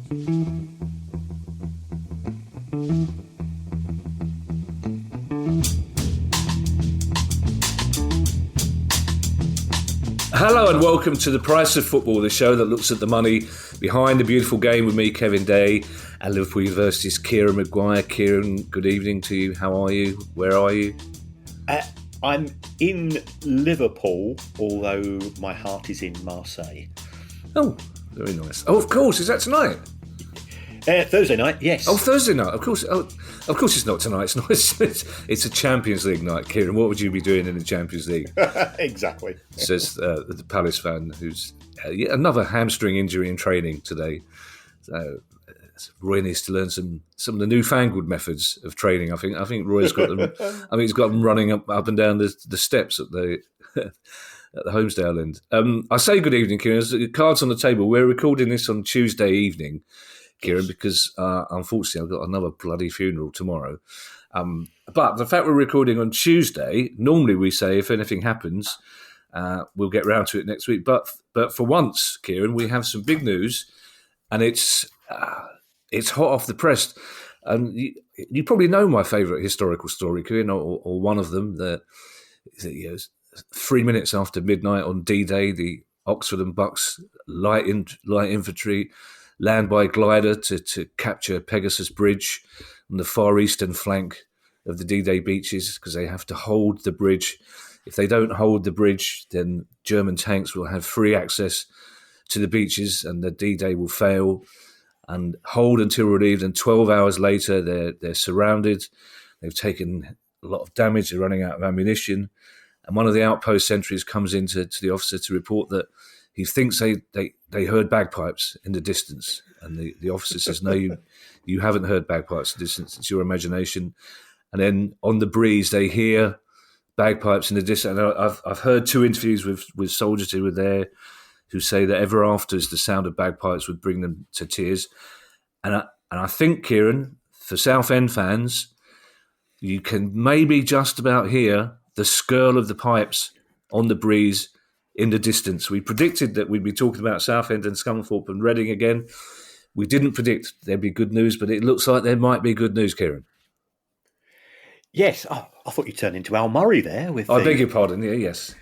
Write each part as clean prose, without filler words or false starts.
Hello and welcome to The Price of Football, the show that looks at the money behind the beautiful game with me, Kevin Day, and Liverpool University's Kieran Maguire. Kieran, good evening to you. How are you? Where are you? I'm in Liverpool, although my heart is in Marseille. Oh, very nice. Oh, of course. Is that tonight? Thursday night, yes. Oh, Thursday night. Of course. Oh, of course, it's not tonight. It's not. It's a Champions League night, Kieran. What would you be doing in the Champions League? Exactly. Says the Palace fan, who's another hamstring injury in training today. So Roy needs to learn some of the newfangled methods of training. I think Roy's got them. He's got them running up and down the steps at the at the Homesdale end. I say good evening, Kieran. There's cards on the table. We're recording this on Tuesday evening, Kieran, because unfortunately I've got another bloody funeral tomorrow. But the fact we're recording on Tuesday, normally we say if anything happens, we'll get round to it next week. But for once, Kieran, we have some big news, and it's hot off the press. You probably know my favourite historical story, Kieran, or one of them. That 3 minutes after midnight on D-Day, the Oxford and Bucks light infantry land by glider to capture Pegasus Bridge on the far eastern flank of the D-Day beaches, because they have to hold the bridge. If they don't hold the bridge, then German tanks will have free access to the beaches and the D-Day will fail and hold until relieved. And 12 hours later, they're surrounded. They've taken a lot of damage. They're running out of ammunition. And one of the outpost sentries comes in to the officer to report that he thinks they heard bagpipes in the distance. And the officer says, no, you haven't heard bagpipes in the distance. It's your imagination. And then on the breeze, they hear bagpipes in the distance. And I've heard 2 interviews with soldiers who were there who say that ever after the sound of bagpipes would bring them to tears. And I think, Kieran, for Southend fans, you can maybe just about hear the skirl of the pipes on the breeze in the distance. We predicted that we'd be talking about Southend and Scunthorpe and Reading again. We didn't predict there'd be good news, but it looks like there might be good news, Kieran. Yes, I thought you turned into Al Murray there. I beg your pardon, yes.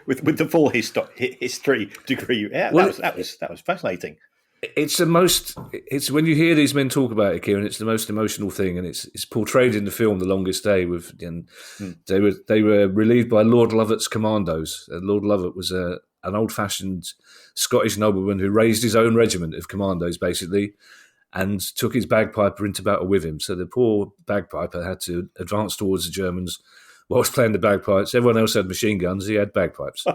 with the full history degree. Yeah, well, that was fascinating. It's when you hear these men talk about it, Kieran, it's the most emotional thing, and it's portrayed in the film The Longest Day. They were relieved by Lord Lovat's commandos. And Lord Lovat was an old-fashioned Scottish nobleman who raised his own regiment of commandos, basically, and took his bagpiper into battle with him. So the poor bagpiper had to advance towards the Germans whilst playing the bagpipes. Everyone else had machine guns. He had bagpipes.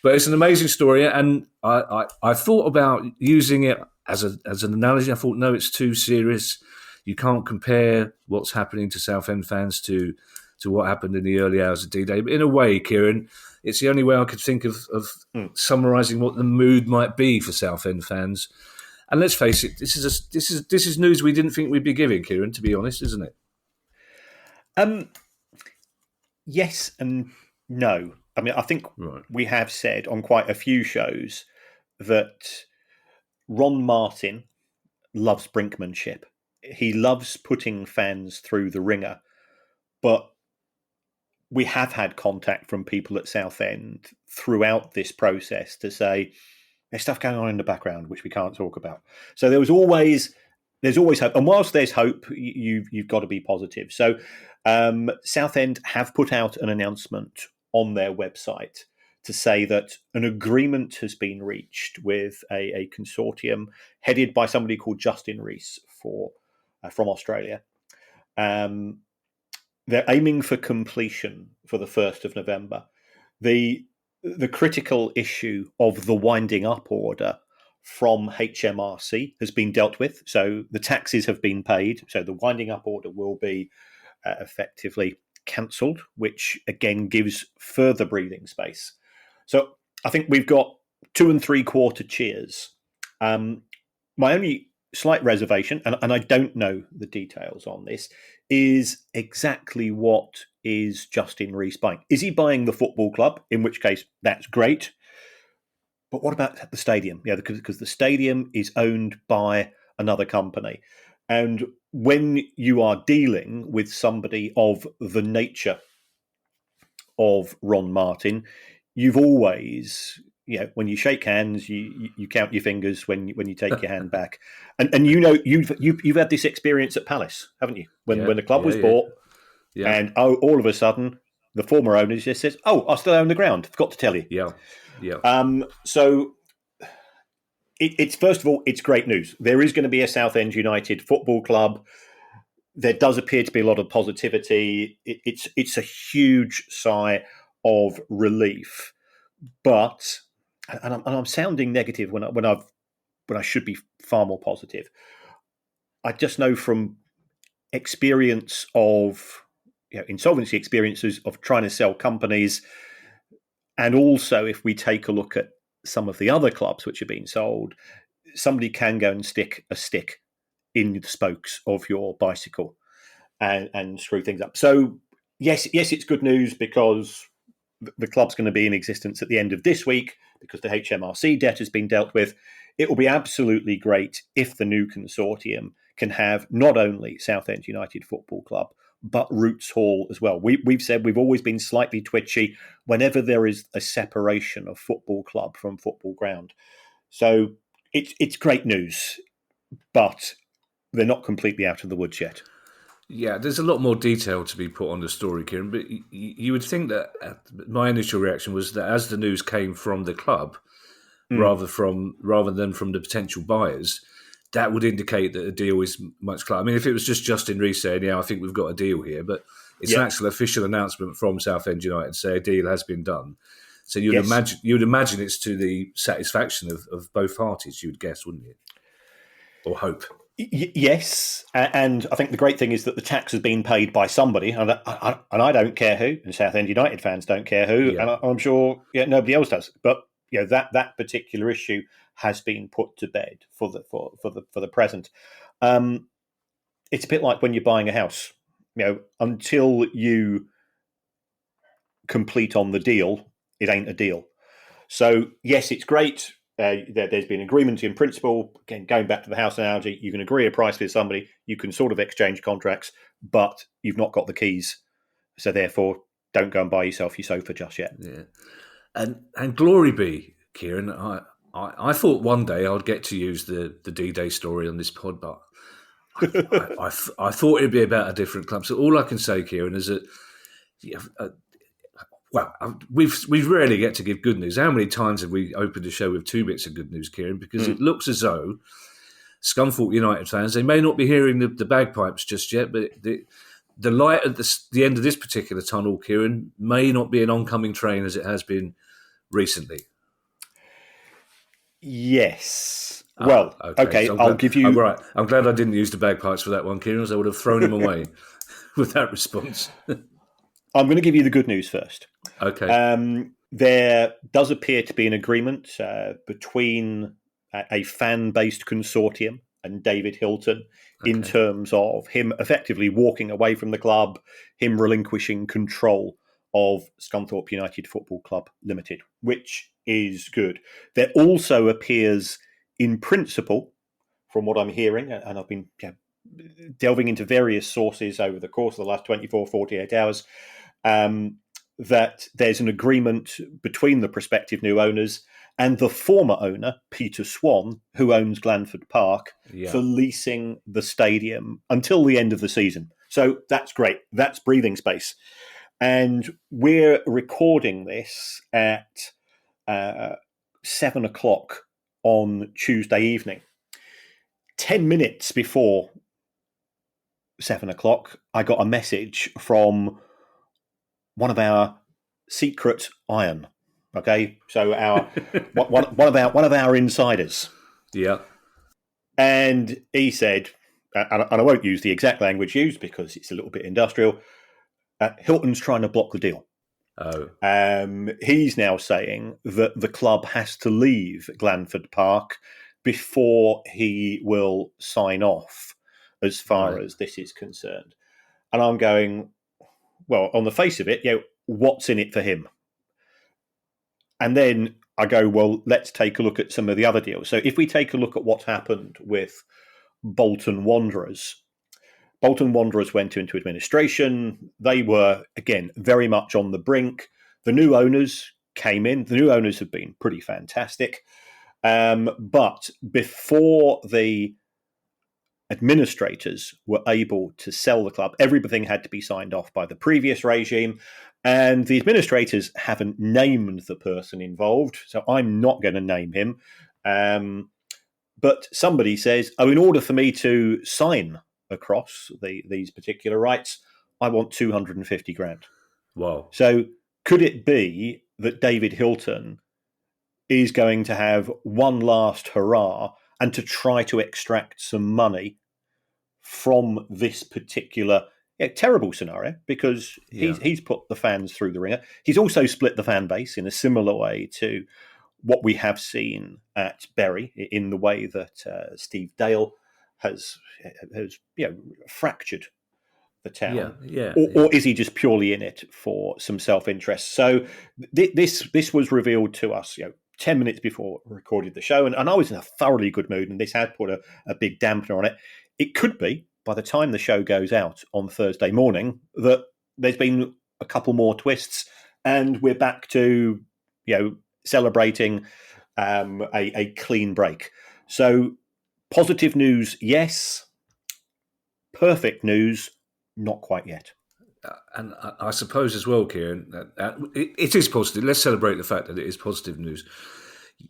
But it's an amazing story, and I thought about using it as an analogy. I thought, no, it's too serious. You can't compare what's happening to Southend fans to what happened in the early hours of D-Day. But in a way, Kieran, it's the only way I could think of summarising what the mood might be for Southend fans. And let's face it, this is news we didn't think we'd be giving, Kieran, to be honest, isn't it? Yes and no. I mean, I think we have said on quite a few shows that Ron Martin loves brinkmanship. He loves putting fans through the ringer. But we have had contact from people at Southend throughout this process to say there's stuff going on in the background which we can't talk about. So there's always hope. And whilst there's hope, you've got to be positive. So Southend have put out an announcement on their website to say that an agreement has been reached with a consortium headed by somebody called Justin Rees from Australia. They're aiming for completion for the 1st of November. The critical issue of the winding up order from HMRC has been dealt with. So the taxes have been paid. So the winding up order will be effectively cancelled, which again gives further breathing space. So I think we've got 2 3/4 cheers. My only slight reservation, and I don't know the details on this, is exactly what is Justin Rees buying. Is he buying the football club? In which case, that's great. But what about the stadium? Yeah, because the stadium is owned by another company. And when you are dealing with somebody of the nature of Ron Martin, you've always, when you shake hands, you count your fingers when you take your hand back, and you've had this experience at Palace, haven't you? When the club was bought, and all of a sudden the former owner just says, "Oh, I still own the ground. Forgot to tell you." So it's first of all, it's great news. There is going to be a Southend United football club. There does appear to be a lot of positivity. It's a huge sigh of relief, but I'm sounding negative when I should be far more positive. I just know from experience of insolvency experiences of trying to sell companies, and also if we take a look at some of the other clubs which are being sold, somebody can go and stick a stick in the spokes of your bicycle and screw things up. So yes, it's good news because the club's going to be in existence at the end of this week because the HMRC debt has been dealt with. It will be absolutely great if the new consortium can have not only Southend United Football Club, but Roots Hall as well. We've said we've always been slightly twitchy whenever there is a separation of football club from football ground. So it's great news, but they're not completely out of the woods yet. Yeah, there's a lot more detail to be put on the story, Kieran, but you would think that my initial reaction was that as the news came from the club, rather than from the potential buyers, that would indicate that a deal is much closer. I mean, if it was just Justin Rees saying, I think we've got a deal here, but it's an actual official announcement from Southend United saying a deal has been done. So you'd imagine it's to the satisfaction of both parties, you would guess, wouldn't you? Or hope. Yes, and I think the great thing is that the tax has been paid by somebody, and I don't care who, and Southend United fans don't care who, and I'm sure nobody else does. But that particular issue has been put to bed for the present. It's a bit like when you're buying a house. Until you complete on the deal, it ain't a deal. So yes, it's great. There's been agreement in principle. Again, going back to the house analogy, you can agree a price with somebody, you can sort of exchange contracts, but you've not got the keys. So therefore, don't go and buy yourself your sofa just yet. Yeah, and glory be, Kieran. I thought one day I'd get to use the D-Day story on this pod, but I thought it'd be about a different club. So all I can say, Kieran, is that we rarely get to give good news. How many times have we opened a show with two bits of good news, Kieran? Because it looks as though Scunthorpe United fans, they may not be hearing the bagpipes just yet, but the light at the end of this particular tunnel, Kieran, may not be an oncoming train as it has been recently. Yes. Well, okay, so I'll give you... Right. I'm glad I didn't use the bagpipes for that one, Kieran, as I would have thrown him away with that response. I'm going to give you the good news first. Okay. There does appear to be an agreement between a fan-based consortium and David Hilton in terms of him effectively walking away from the club, him relinquishing control of Scunthorpe United Football Club Limited, which is good. There also appears, in principle, from what I'm hearing, and I've been delving into various sources over the course of the last 24, 48 hours, that there's an agreement between the prospective new owners and the former owner, Peter Swan, who owns Glanford Park, for leasing the stadium until the end of the season. So that's great. That's breathing space. And we're recording this at 7 o'clock on Tuesday evening. 10 minutes before 7 o'clock, I got a message from one of our secret iron. Okay, so our one of our insiders. Yeah, and he said, and I won't use the exact language used because it's a little bit industrial. Hilton's trying to block the deal. Oh, he's now saying that the club has to leave Glanford Park before he will sign off, as far as this is concerned. And I'm going, well, on the face of it, what's in it for him? And then I go, well, let's take a look at some of the other deals. So if we take a look at what happened with Bolton Wanderers went into administration. They were, again, very much on the brink. The new owners came in. The new owners have been pretty fantastic. But before the administrators were able to sell the club, everything had to be signed off by the previous regime. And the administrators haven't named the person involved, so I'm not going to name him. But somebody says, in order for me to sign across these particular rights, I want 250 grand. Wow. So could it be that David Hilton is going to have one last hurrah and to try to extract some money from this particular terrible scenario? Because he's put the fans through the ringer. He's also split the fan base in a similar way to what we have seen at Bury, in the way that Steve Dale has fractured the town. Or is he just purely in it for some self-interest? So this was revealed to us 10 minutes before we recorded the show, and I was in a thoroughly good mood, and this had put a big dampener on it. It could be, by the time the show goes out on Thursday morning, that there's been a couple more twists, and we're back to celebrating a clean break. So positive news, yes. Perfect news, not quite yet. And I suppose as well, Kieran, it is positive. Let's celebrate the fact that it is positive news.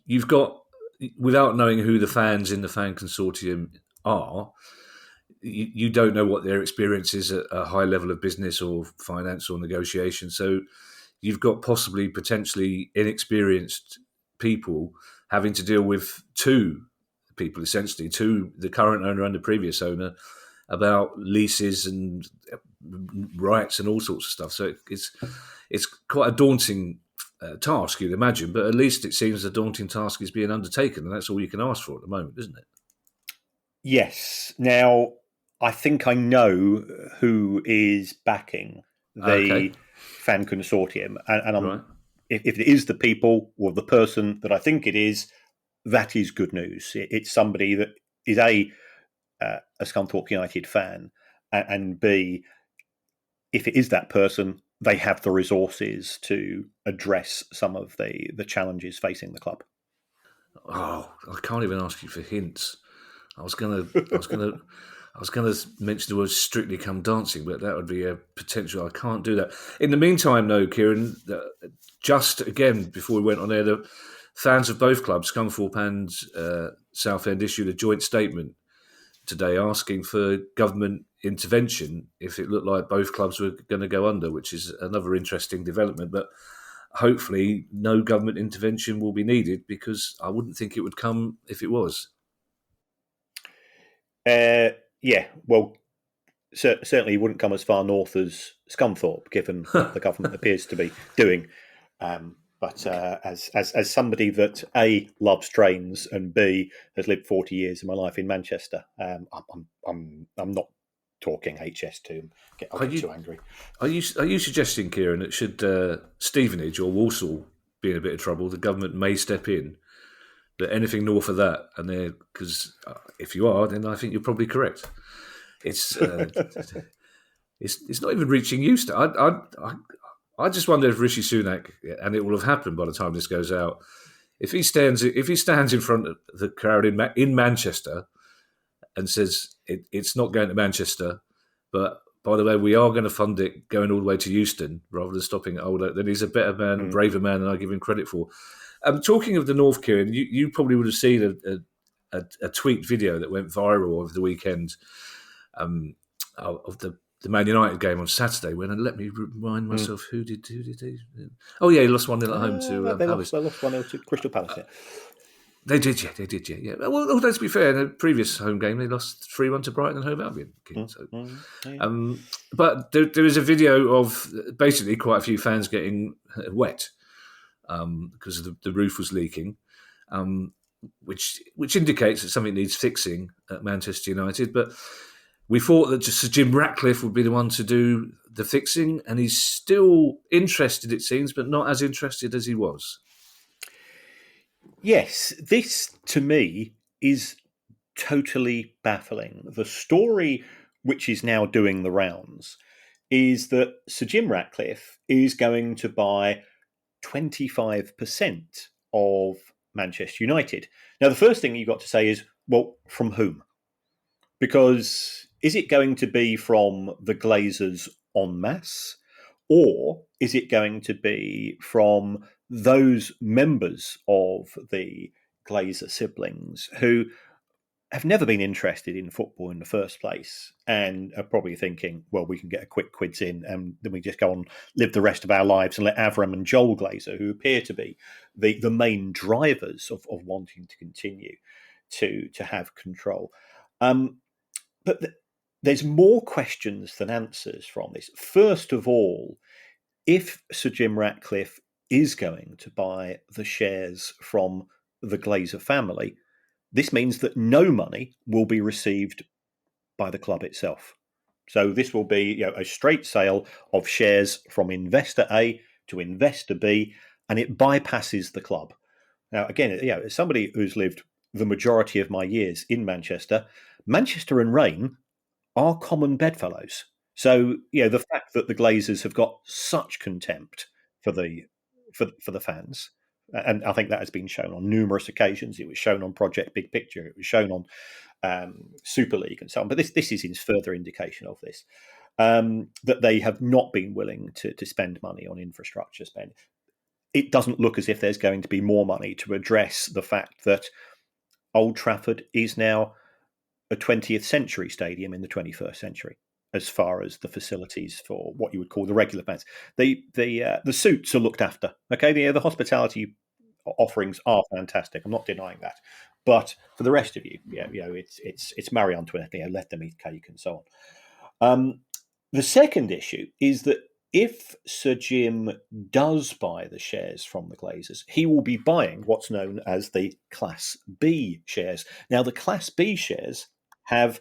You've got, without knowing who the fans in the fan consortium are, you don't know what their experience is at a high level of business or finance or negotiation. So you've got potentially inexperienced people having to deal with two people, essentially, the current owner and the previous owner, about leases and rights and all sorts of stuff. So it's quite a daunting task, you'd imagine, but at least it seems a daunting task is being undertaken, and that's all you can ask for at the moment, isn't it? Yes. Now, I think I know who is backing the fan consortium, and I'm, right. If it is the people or the person that I think it is, that is good news. It's somebody that is a Scunthorpe United fan, and B, if it is that person, they have the resources to address some of the challenges facing the club. Oh, I can't even ask you for hints. I was gonna mention the word Strictly Come Dancing, but that would be a potential. I can't do that. In the meantime, though, Kieran, just again before we went on air, the fans of both clubs, Scunthorpe and Southend, issued a joint statement today asking for government intervention if it looked like both clubs were going to go under, which is another interesting development. But hopefully no government intervention will be needed, because I wouldn't think it would come if it was. Well, certainly it wouldn't come as far north as Scunthorpe, given what the government appears to be doing. But as somebody that A, loves trains, and B, has lived 40 years of my life in Manchester, I'm not talking HS2. I'll get too angry. Are you suggesting, Kieran, that should Stevenage or Walsall be in a bit of trouble, the government may step in? But anything north of that, and because if you are, then I think you're probably correct. It's it's not even reaching you. I just wonder if Rishi Sunak, and it will have happened by the time this goes out, if he stands in front of the crowd in Manchester and says it's not going to Manchester, but by the way, we are going to fund it going all the way to Euston rather than stopping at Old Oak, then he's a better man, a braver man than I give him credit for. Talking of the North, Kieran, you probably would have seen a tweet video that went viral over the weekend of the Man United game on Saturday. Let me remind myself, who did he? Oh yeah, he lost 1-0 at home to Palace. They lost 1-0 to Crystal Palace. Yeah. They did, yeah. Well, although to be fair, in the previous home game they lost 3-1 to Brighton and Hove Albion. But there is a video of basically quite a few fans getting wet. Because the roof was leaking, which indicates that something needs fixing at Manchester United. But we thought that Sir Jim Ratcliffe would be the one to do the fixing, and he's still interested, it seems, but not as interested as he was. Yes, this to me is totally baffling. The story which is now doing the rounds is that Sir Jim Ratcliffe is going to buy 25% of Manchester United. Now, the first thing you've got to say is, well, from whom? Because is it going to be from the Glazers en masse, or is it going to be from those members of the Glazer siblings who have never been interested in football in the first place and are probably thinking, well, we can get a quick quids in and then we just go on, live the rest of our lives and let Avram and Joel Glazer, who appear to be the main drivers of wanting to continue to have control. But there's more questions than answers from this. First of all, if Sir Jim Ratcliffe is going to buy the shares from the Glazer family, this means that no money will be received by the club itself. So this will be a straight sale of shares from investor A to investor B, and it bypasses the club. Now, again, as somebody who's lived the majority of my years in Manchester, Manchester and Rain are common bedfellows. So, the fact that the Glazers have got such contempt for the fans, and I think that has been shown on numerous occasions. It was shown on Project Big Picture. It was shown on Super League and so on. But this is in further indication of this, that they have not been willing to spend money on infrastructure spend. It doesn't look as if there's going to be more money to address the fact that Old Trafford is now a 20th century stadium in the 21st century, as far as the facilities for what you would call the regular fans. The suits are looked after. Okay, the hospitality offerings are fantastic. I'm not denying that, but for the rest of you, it's Marie Antoinette. Let them eat cake and so on. The second issue is that if Sir Jim does buy the shares from the Glazers, he will be buying what's known as the Class B shares. Now, the Class B shares have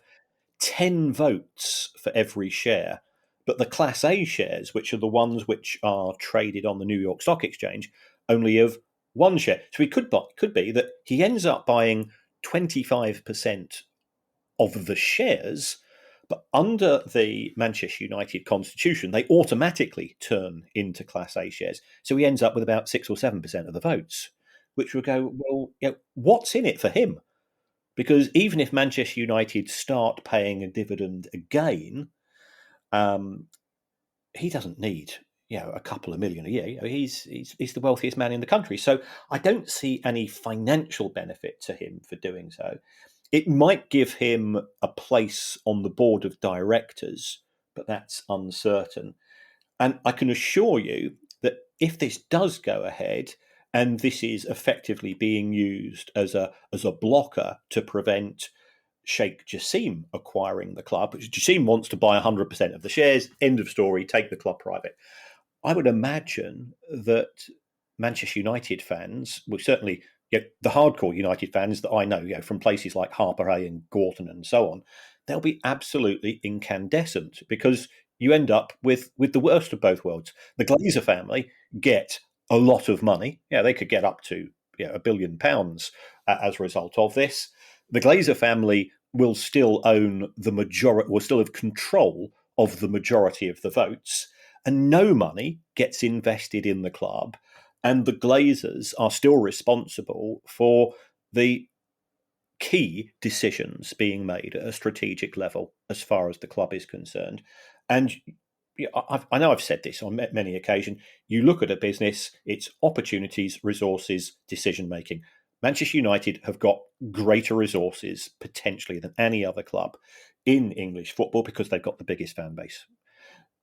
10 votes for every share, but the Class A shares, which are the ones which are traded on the New York Stock Exchange, only have one share. So it could be that he ends up buying 25% of the shares, but under the Manchester United constitution, they automatically turn into Class A shares. So he ends up with about 6 or 7% of the votes, which will go, well, what's in it for him? Because even if Manchester United start paying a dividend again, he doesn't need a couple of million a year. He's the wealthiest man in the country. So I don't see any financial benefit to him for doing so. It might give him a place on the board of directors, but that's uncertain. And I can assure you that if this does go ahead, and this is effectively being used as a blocker to prevent Sheikh Jassim acquiring the club, which Jassim wants to buy 100% of the shares, end of story, take the club private. I would imagine that Manchester United fans, well, certainly the hardcore United fans that I know, from places like Harper A and Gorton and so on, they'll be absolutely incandescent because you end up with the worst of both worlds. The Glazer family get a lot of money. They could get up to £1 billion as a result of this. The Glazer family will still own the majority, will still have control of the majority of the votes, and no money gets invested in the club. And the Glazers are still responsible for the key decisions being made at a strategic level as far as the club is concerned. And I know I've said this on many occasions. You look at a business, it's opportunities, resources, decision-making. Manchester United have got greater resources potentially than any other club in English football because they've got the biggest fan base.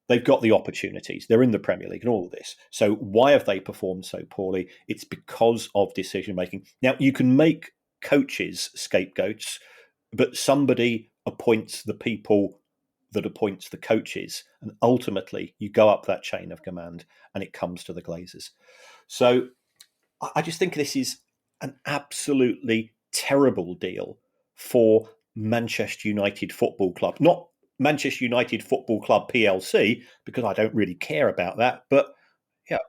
They've got the opportunities. They're in the Premier League and all of this. So why have they performed so poorly? It's because of decision-making. Now, you can make coaches scapegoats, but somebody appoints the people that appoints the coaches, and ultimately you go up that chain of command and it comes to the Glazers. So I just think this is an absolutely terrible deal for Manchester United Football Club. Not Manchester United Football Club PLC, because I don't really care about that. But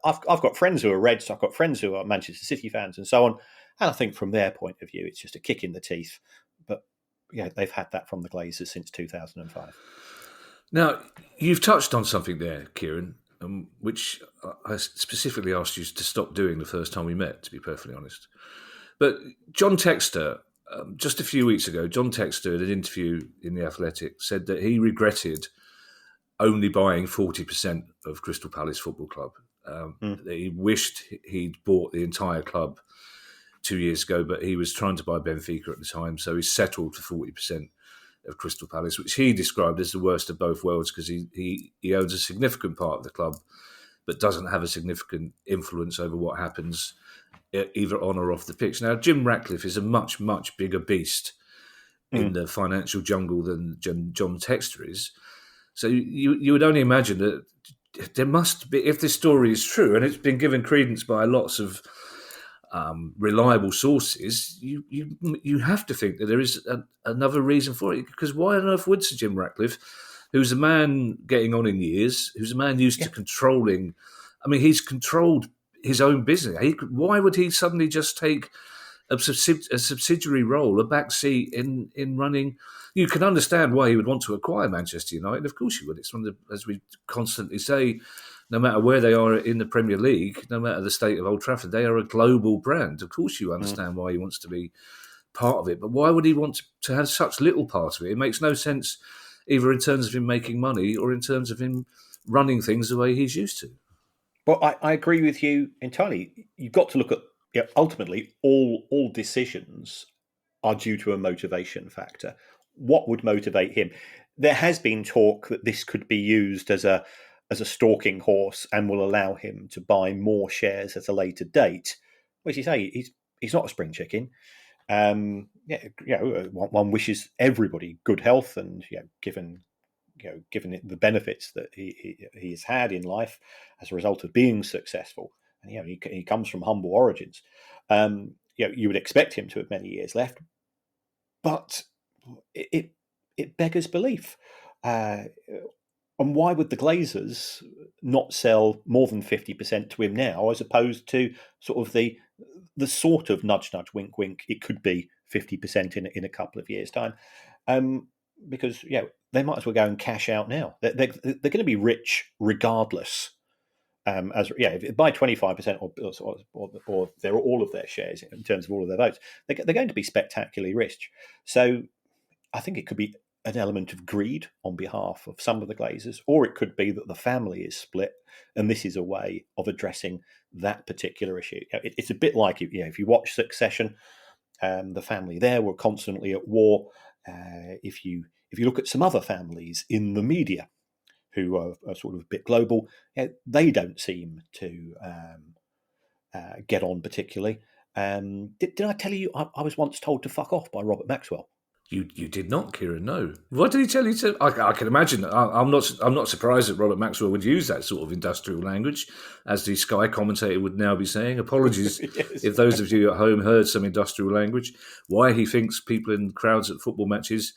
I've got friends who are Reds, I've got friends who are Manchester City fans and so on. And I think from their point of view, it's just a kick in the teeth. But yeah, they've had that from the Glazers since 2005. Now, you've touched on something there, Kieran, which I specifically asked you to stop doing the first time we met, to be perfectly honest. But John Textor, just a few weeks ago, John Textor, in an interview in The Athletic, said that he regretted only buying 40% of Crystal Palace Football Club. He wished he'd bought the entire club 2 years ago, but he was trying to buy Benfica at the time, so he settled for 40% of Crystal Palace, which he described as the worst of both worlds because he owns a significant part of the club, but doesn't have a significant influence over what happens either on or off the pitch. Now, Jim Ratcliffe is a much, much bigger beast in the financial jungle than John Textor is. So you would only imagine that there must be, if this story is true, and it's been given credence by lots of reliable sources, you have to think that there is another reason for it. Because why on earth would Sir Jim Ratcliffe, who's a man getting on in years, who's a man used to controlling, I mean, he's controlled his own business. Why would he suddenly just take a subsidiary role, a backseat in running? You can understand why he would want to acquire Manchester United. Of course you would. It's one of the, as we constantly say, no matter where they are in the Premier League, no matter the state of Old Trafford, they are a global brand. Of course you understand why he wants to be part of it. But why would he want to have such little part of it? It makes no sense either in terms of him making money or in terms of him running things the way he's used to. Well, I agree with you entirely. You've got to look at, ultimately, all decisions are due to a motivation factor. What would motivate him? There has been talk that this could be used as a stalking horse and will allow him to buy more shares at a later date. As you say, he's not a spring chicken. One wishes everybody good health, and given the benefits that he has had in life as a result of being successful, and he comes from humble origins. You would expect him to have many years left, but it beggars belief. And why would the Glazers not sell more than 50% to him now, as opposed to sort of the sort of nudge, wink, wink, it could be 50% in a couple of years' time? Because they might as well go and cash out now. They're going to be rich regardless. If buy 25% or they're all of their shares in terms of all of their votes, they're going to be spectacularly rich. So I think it could be an element of greed on behalf of some of the Glazers, or it could be that the family is split, and this is a way of addressing that particular issue. It's a bit like if you watch Succession, the family there were constantly at war. If you look at some other families in the media who are sort of a bit global, they don't seem to get on particularly. Did I tell you I was once told to fuck off by Robert Maxwell? You did not, Kieran. No. What did he tell you to? I can imagine. I'm not surprised that Robert Maxwell would use that sort of industrial language, as the Sky commentator would now be saying. Apologies Yes. if those of you at home heard some industrial language. Why he thinks people in crowds at football matches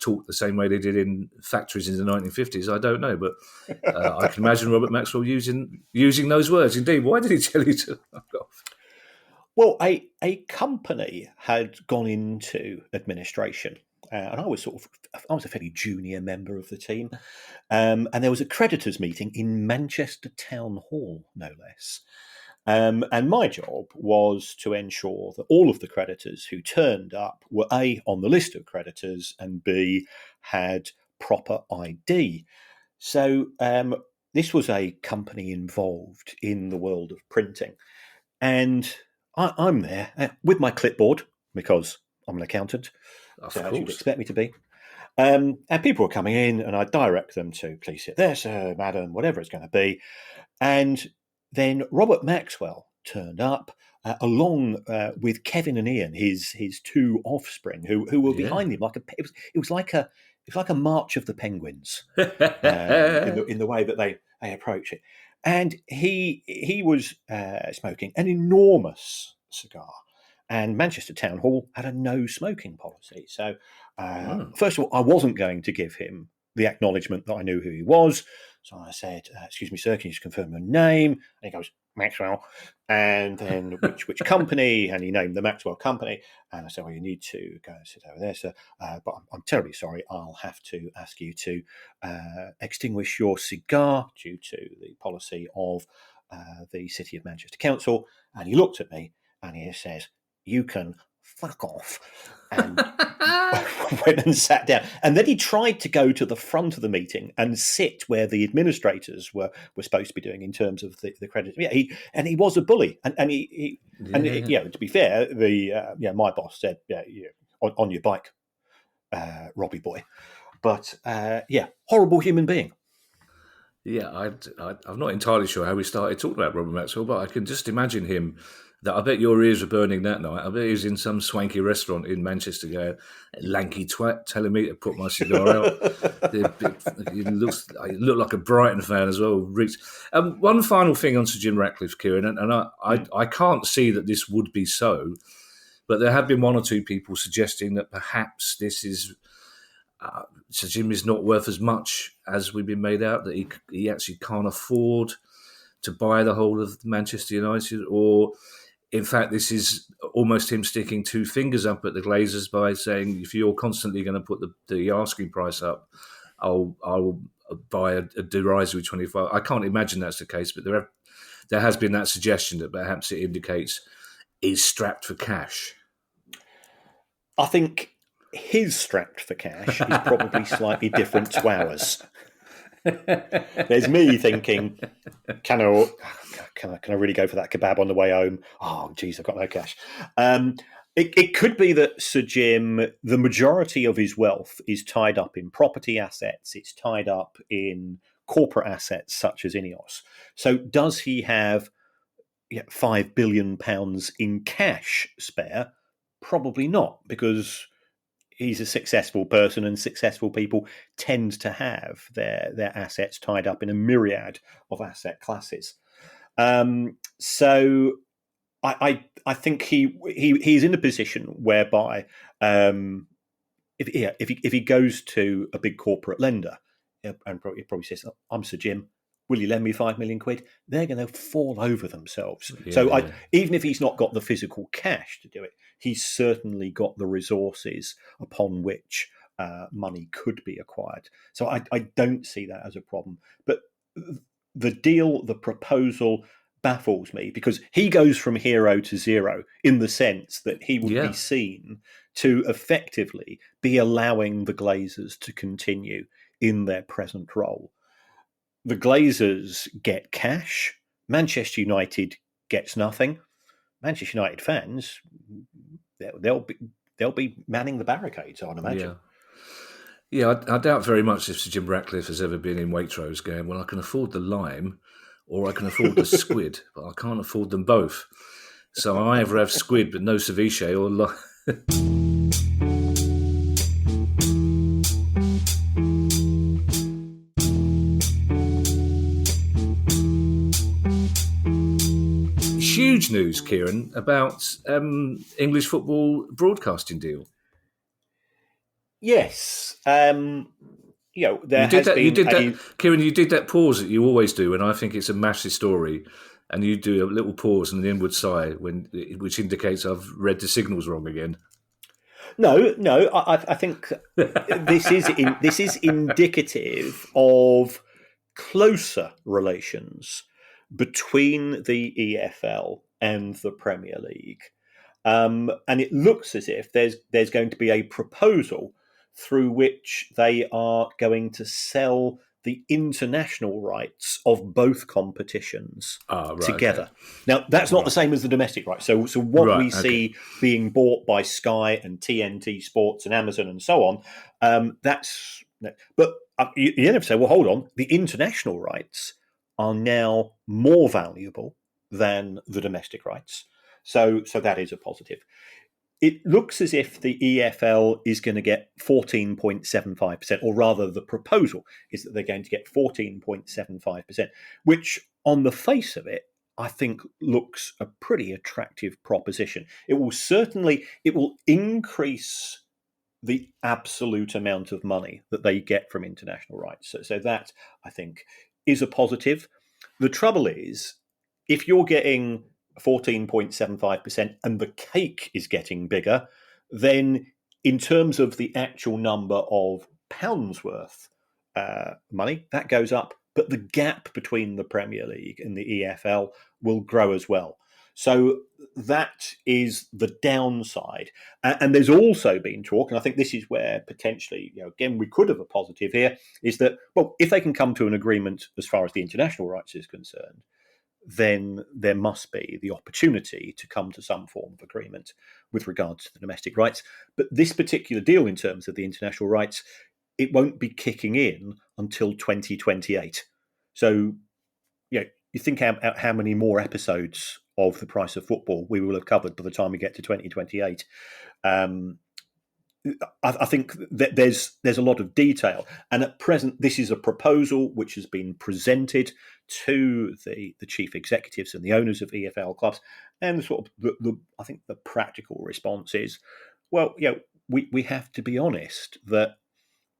talk the same way they did in factories in the 1950s, I don't know. But I can imagine Robert Maxwell using those words. Indeed, why did he tell you to fuck off? Well, a company had gone into administration, and I was a fairly junior member of the team, and there was a creditors' meeting in Manchester Town Hall, no less. And my job was to ensure that all of the creditors who turned up were A, on the list of creditors, and B, had proper ID. So this was a company involved in the world of printing, and I'm there with my clipboard because I'm an accountant, as you'd expect me to be. And people were coming in, and I direct them to, please sit there, sir, madam, whatever it's going to be. And then Robert Maxwell turned up along with Kevin and Ian, his two offspring, who were behind him. It was like a march of the penguins in the way that they approach it. And he was smoking an enormous cigar, and Manchester Town Hall had a no smoking policy. So first of all, I wasn't going to give him the acknowledgement that I knew who he was. So I said, "Excuse me, sir, can you just confirm your name?" And he goes, "Maxwell." And then which company? And he named the Maxwell company. And I said, "Well, you need to go and sit over there, sir. But I'm terribly sorry. I'll have to ask you to extinguish your cigar due to the policy of the City of Manchester Council." And he looked at me and he says, "You can fuck off." And went and sat down. And then he tried to go to the front of the meeting and sit where the administrators were supposed to be doing in terms of the credit. Yeah, he was a bully. And to be fair, my boss said, on your bike, Robbie boy. But horrible human being. Yeah, I'm not entirely sure how we started talking about Robert Maxwell, but I can just imagine him. That I bet your ears were burning that night. I bet he was in some swanky restaurant in Manchester going, "Lanky twat telling me to put my cigar out." He looked like a Brighton fan as well. One final thing on Sir Jim Ratcliffe, Kieran, and I can't see that this would be so, but there have been one or two people suggesting that perhaps this is Sir Jim is not worth as much as we've been made out, that he actually can't afford to buy the whole of Manchester United, or in fact, this is almost him sticking two fingers up at the Glazers by saying, if you're constantly going to put the asking price up, I'll buy a derisory 25. I can't imagine that's the case, but there has been that suggestion that perhaps it indicates he's strapped for cash. I think his strapped for cash is probably slightly different to ours. There's me thinking, can I really go for that kebab on the way home? Oh, geez, I've got no cash. It could be that Sir Jim, the majority of his wealth is tied up in property assets. It's tied up in corporate assets such as Ineos. So does he have £5 billion in cash spare? Probably not, because he's a successful person, and successful people tend to have their assets tied up in a myriad of asset classes. So I think he's in a position whereby if he goes to a big corporate lender and he probably says, "I'm Sir Jim, will you lend me £5 million?" They're going to fall over themselves. Even if he's not got the physical cash to do it, he's certainly got the resources upon which money could be acquired. So I don't see that as a problem. But the proposal baffles me, because he goes from hero to zero in the sense that he would be seen to effectively be allowing the Glazers to continue in their present role. The Glazers get cash. Manchester United gets nothing. Manchester United fans, they'll be manning the barricades, I'd imagine. Yeah, I doubt very much if Sir Jim Ratcliffe has ever been in Waitrose going, "Well, I can afford the lime or I can afford the squid, but I can't afford them both. So I either have squid but no ceviche or lime." Huge news, Kieran, about English football broadcasting deal. Yes. Kieran, you did that pause that you always do, and I think it's a massive story, and you do a little pause and an inward sigh which indicates I've read the signals wrong again. No, I think this is indicative of closer relations between the EFL and the Premier League, and it looks as if there's going to be a proposal through which they are going to sell the international rights of both competitions together. Okay. Now, that's not the same as the domestic rights. So what we see being bought by Sky and TNT Sports and Amazon and so on, but you never say, well, hold on, the international rights are now more valuable than the domestic rights. So that is a positive. It looks as if the EFL is going to get 14.75%, or rather the proposal is that they're going to get 14.75%, which on the face of it, I think looks a pretty attractive proposition. It will increase the absolute amount of money that they get from international rights. So that, I think, is a positive. The trouble is, if you're getting 14.75% and the cake is getting bigger, then in terms of the actual number of pounds worth money, that goes up. But the gap between the Premier League and the EFL will grow as well. So that is the downside. And there's also been talk, and I think this is where potentially, again, we could have a positive here, is that, well, if they can come to an agreement as far as the international rights is concerned, then there must be the opportunity to come to some form of agreement with regards to the domestic rights. But this particular deal, in terms of the international rights, it won't be kicking in until 2028. So, you think how many more episodes of The Price of Football we will have covered by the time we get to 2028. I think that there's a lot of detail, and at present, this is a proposal which has been presented to the chief executives and the owners of EFL clubs, and I think the practical response is, well, we have to be honest that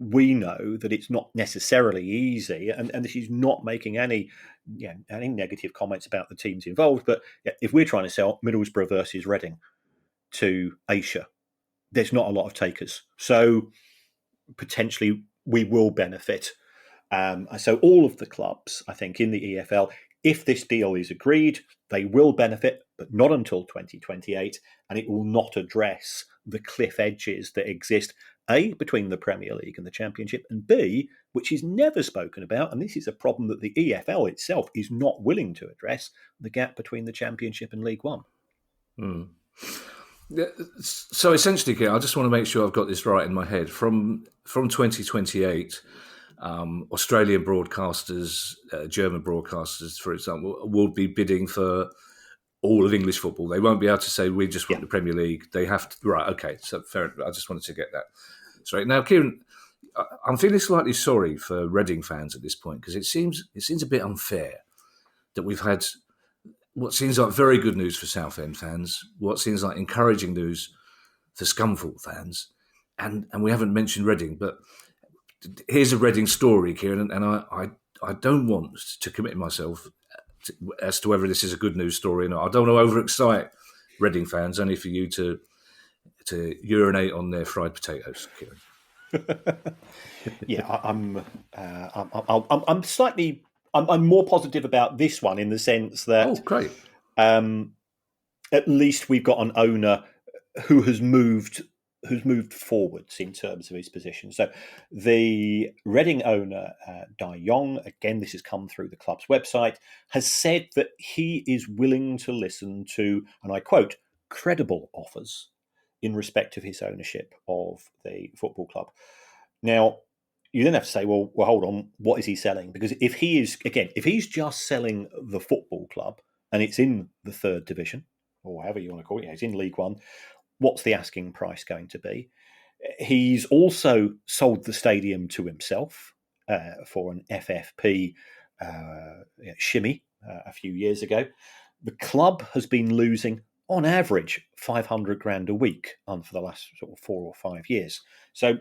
we know that it's not necessarily easy, and this is not making any negative comments about the teams involved. But if we're trying to sell Middlesbrough versus Reading to Asia, there's not a lot of takers. So potentially we will benefit. So all of the clubs, I think, in the EFL, if this deal is agreed, they will benefit, but not until 2028, and it will not address the cliff edges that exist, A, between the Premier League and the Championship, and B, which is never spoken about, and this is a problem that the EFL itself is not willing to address, the gap between the Championship and League One. Yeah, so essentially, Kieran, I just want to make sure I've got this right in my head. From 2028, Australian broadcasters, German broadcasters, for example, will be bidding for all of English football. They won't be able to say, we just want the Premier League. They have to, right, okay, so fair enough. I just wanted to get that straight. Now, Kieran, I'm feeling slightly sorry for Reading fans at this point, because it seems a bit unfair that we've had what seems like very good news for Southend fans, what seems like encouraging news for Scunthorpe fans, and we haven't mentioned Reading. But here's a Reading story, Kieran, and I don't want to commit myself as to whether this is a good news story or not. I don't want to overexcite Reading fans, only for you to urinate on their fried potatoes, Kieran. Yeah, I'm slightly. I'm more positive about this one in the sense that, great. At least we've got an owner who has moved forwards in terms of his position. So the Reading owner, Dai Yong, again, this has come through the club's website, has said that he is willing to listen to, and I quote, credible offers in respect of his ownership of the football club. Now, you then have to say, well, hold on, what is he selling? Because if he's just selling the football club and it's in the third division, or however you want to call it, it's in League One, what's the asking price going to be? He's also sold the stadium to himself for an FFP shimmy a few years ago. The club has been losing, on average, 500 grand a week for the last sort of 4 or 5 years. So,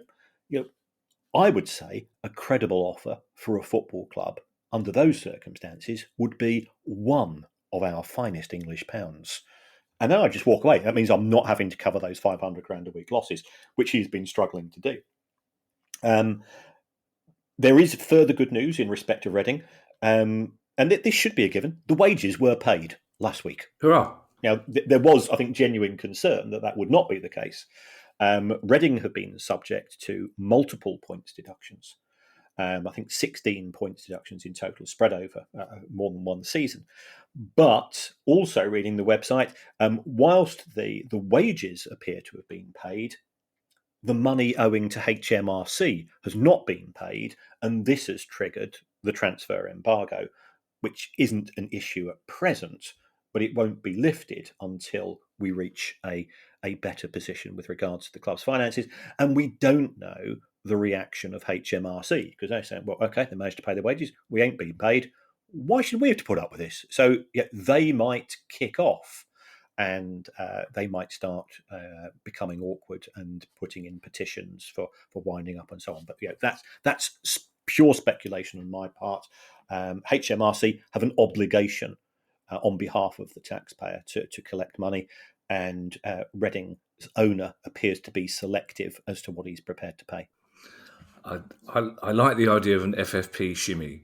I would say a credible offer for a football club under those circumstances would be one of our finest English pounds. And then I just walk away. That means I'm not having to cover those 500 grand a week losses, which he's been struggling to do. There is further good news in respect to Reading, and this should be a given. The wages were paid last week. Hurrah! Now, there was, I think, genuine concern that would not be the case. Reading have been subject to multiple points deductions. I think 16 points deductions in total, spread over more than one season. But also reading the website, whilst the wages appear to have been paid, the money owing to HMRC has not been paid, and this has triggered the transfer embargo, which isn't an issue at present, but it won't be lifted until we reach a better position with regards to the club's finances. And we don't know the reaction of HMRC, because they're saying, well, okay, they managed to pay their wages, we ain't being paid, why should we have to put up with this? So they might kick off. and they might start becoming awkward and putting in petitions for winding up and so on. But that's pure speculation on my part. HMRC have an obligation on behalf of the taxpayer to collect money, and Reading's owner appears to be selective as to what he's prepared to pay. I like the idea of an FFP shimmy,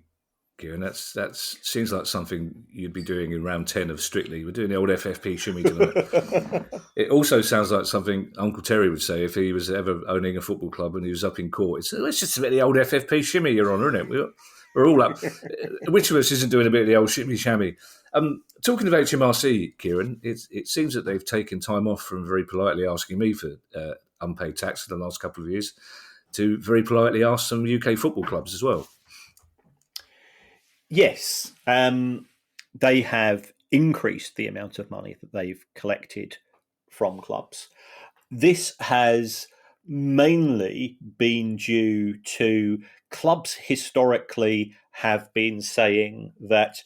Kieran. That seems like something you'd be doing in round 10 of Strictly. We're doing the old FFP shimmy tonight. It also sounds like something Uncle Terry would say if he was ever owning a football club and he was up in court. It's just a bit of the old FFP shimmy, Your Honour, isn't it? We're all up. Which of us isn't doing a bit of the old shimmy shammy? Talking of HMRC, Kieran, it seems that they've taken time off from very politely asking me for unpaid tax for the last couple of years to very politely ask some UK football clubs as well. Yes, they have increased the amount of money that they've collected from clubs. This has mainly been due to clubs historically have been saying that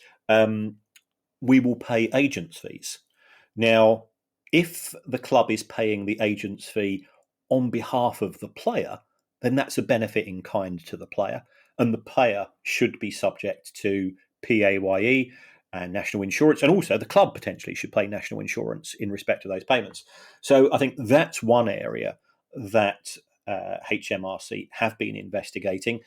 we will pay agents' fees. Now, if the club is paying the agent's fee on behalf of the player, then that's a benefit in kind to the player. And the player should be subject to PAYE and national insurance. And also the club potentially should pay national insurance in respect to those payments. So I think that's one area that HMRC have been investigating.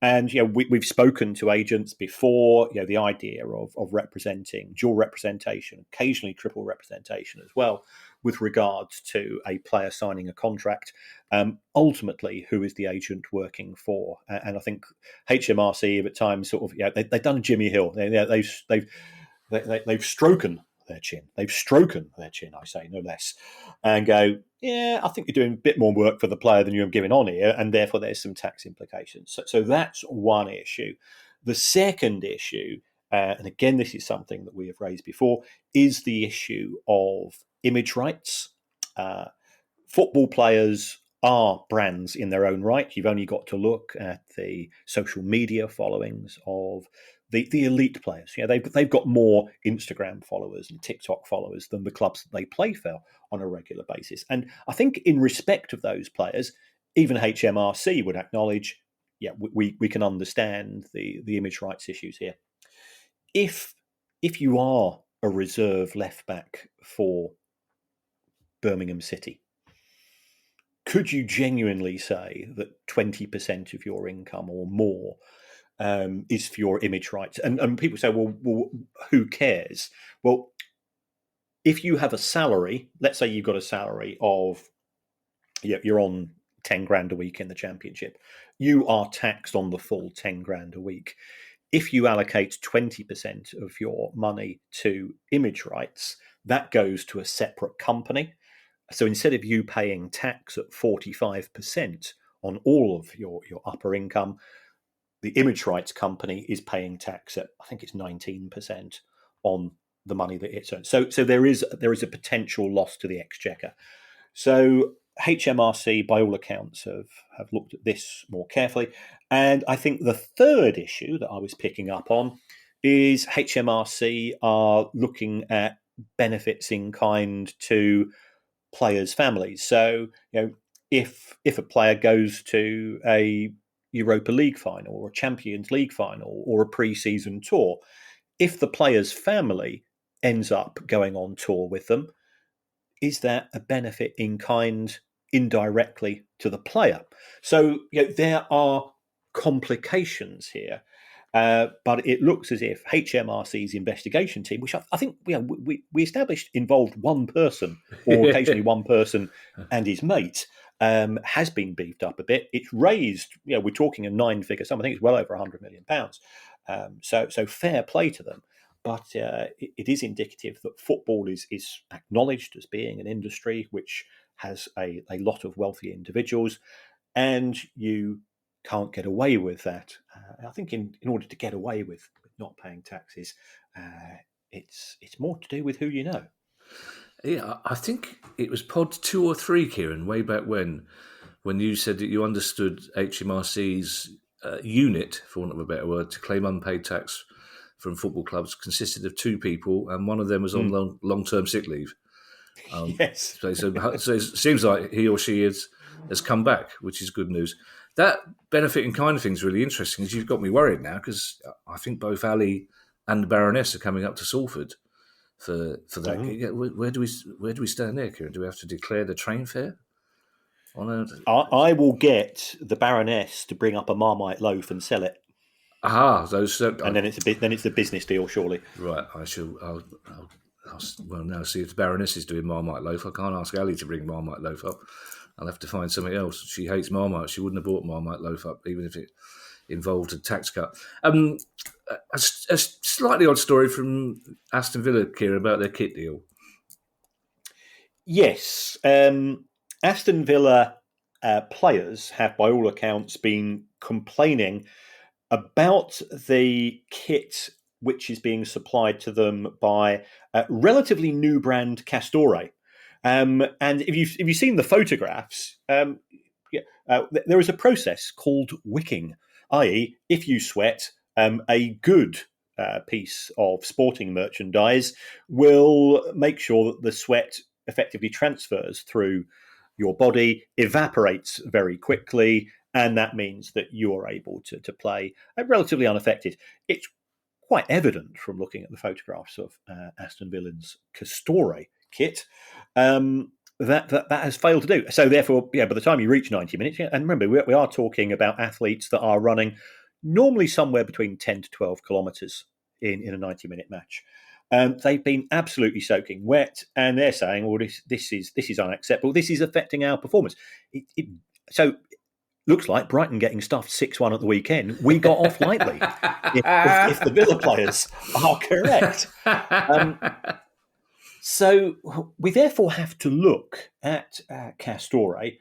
And we've spoken to agents before. The idea of representing dual representation, occasionally triple representation as well, with regards to a player signing a contract. Ultimately, who is the agent working for? And I think HMRC at times sort of they've done a Jimmy Hill. They've stroken their chin. They've stroken their chin, I say, no less, and go, I think you're doing a bit more work for the player than you're giving on here, and therefore there's some tax implications. So that's one issue. The second issue, and again, this is something that we have raised before, is the issue of image rights. Football players are brands in their own right. You've only got to look at the social media followings of the elite players. They've got more Instagram followers and TikTok followers than the clubs that they play for on a regular basis. And I think in respect of those players, even HMRC would acknowledge, we can understand the image rights issues here. If you are a reserve left back for Birmingham City, could you genuinely say that 20% of your income or more is for your image rights? And people say, well, who cares? Well, if you have a salary, let's say you've got a salary of, you're on 10 grand a week in the Championship, you are taxed on the full 10 grand a week. If you allocate 20% of your money to image rights, that goes to a separate company. So instead of you paying tax at 45% on all of your upper income, the image rights company is paying tax at, I think it's 19% on the money that it's earned. So there is a potential loss to the exchequer. So HMRC, by all accounts, have looked at this more carefully. And I think the third issue that I was picking up on is HMRC are looking at benefits in kind to players' families. So, if a player goes to a Europa League final or a Champions League final or a pre-season tour, if the player's family ends up going on tour with them, is that a benefit in kind indirectly to the player? So there are complications here, but it looks as if HMRC's investigation team, which I think we established involved one person or occasionally one person and his mate, has been beefed up a bit. It's raised, we're talking a 9-figure sum. I think it's well over £100 million. So fair play to them. But it is indicative that football is acknowledged as being an industry which has a lot of wealthy individuals, and you can't get away with that. I think in order to get away with not paying taxes, it's more to do with who you know. Yeah, I think it was pod 2 or 3, Kieran, way back when you said that you understood HMRC's unit, for want of a better word, to claim unpaid tax from football clubs consisted of 2 people, and one of them was on long-term sick leave. Yes. So it seems like he or she has come back, which is good news. That benefit in kind of thing is really interesting, because you've got me worried now, because I think both Ali and the Baroness are coming up to Salford for that. Mm-hmm. Where do we stand there, Kieran? Do we have to declare the train fare? I will get the Baroness to bring up a Marmite loaf and sell it. And then it's a business deal, surely. Right, I'll well, now see if the Baroness is doing Marmite loaf. I can't ask Ali to bring Marmite loaf up. I'll have to find something else. She hates Marmite. She wouldn't have brought Marmite loaf up, even if it involved a tax cut. A slightly odd story from Aston Villa, Kieran, about their kit deal. Yes. Aston Villa players have, by all accounts, been complaining about the kit which is being supplied to them by a relatively new brand, Castore. And if you've seen the photographs, there is a process called wicking, i.e., if you sweat, a good piece of sporting merchandise will make sure that the sweat effectively transfers through your body, evaporates very quickly, and that means that you are able to play relatively unaffected. It's quite evident from looking at the photographs of Aston Villa's Castore kit that has failed to do. So therefore, by the time you reach 90 minutes, and remember, we are talking about athletes that are running normally somewhere between 10 to 12 kilometres in a 90-minute match. They've been absolutely soaking wet, and they're saying, "Well, this is unacceptable. This is affecting our performance." So looks like Brighton getting stuffed 6-1 at the weekend. We got off lightly, if the Villa players are correct. So we therefore have to look at Castore,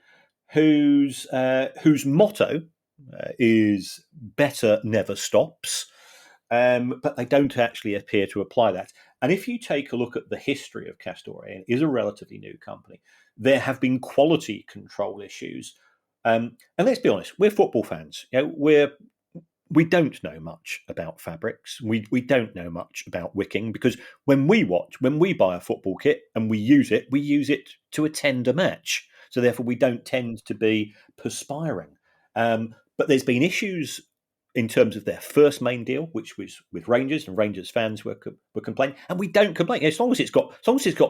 whose motto is "better never stops." But they don't actually appear to apply that. And if you take a look at the history of Castore, and it is a relatively new company, there have been quality control issues. And let's be honest, we're football fans. We don't know much about fabrics. We don't know much about wicking, because when we buy a football kit and we use it to attend a match. So therefore, we don't tend to be perspiring. But there's been issues in terms of their first main deal, which was with Rangers, and Rangers fans were complaining, and we don't complain as long as it's got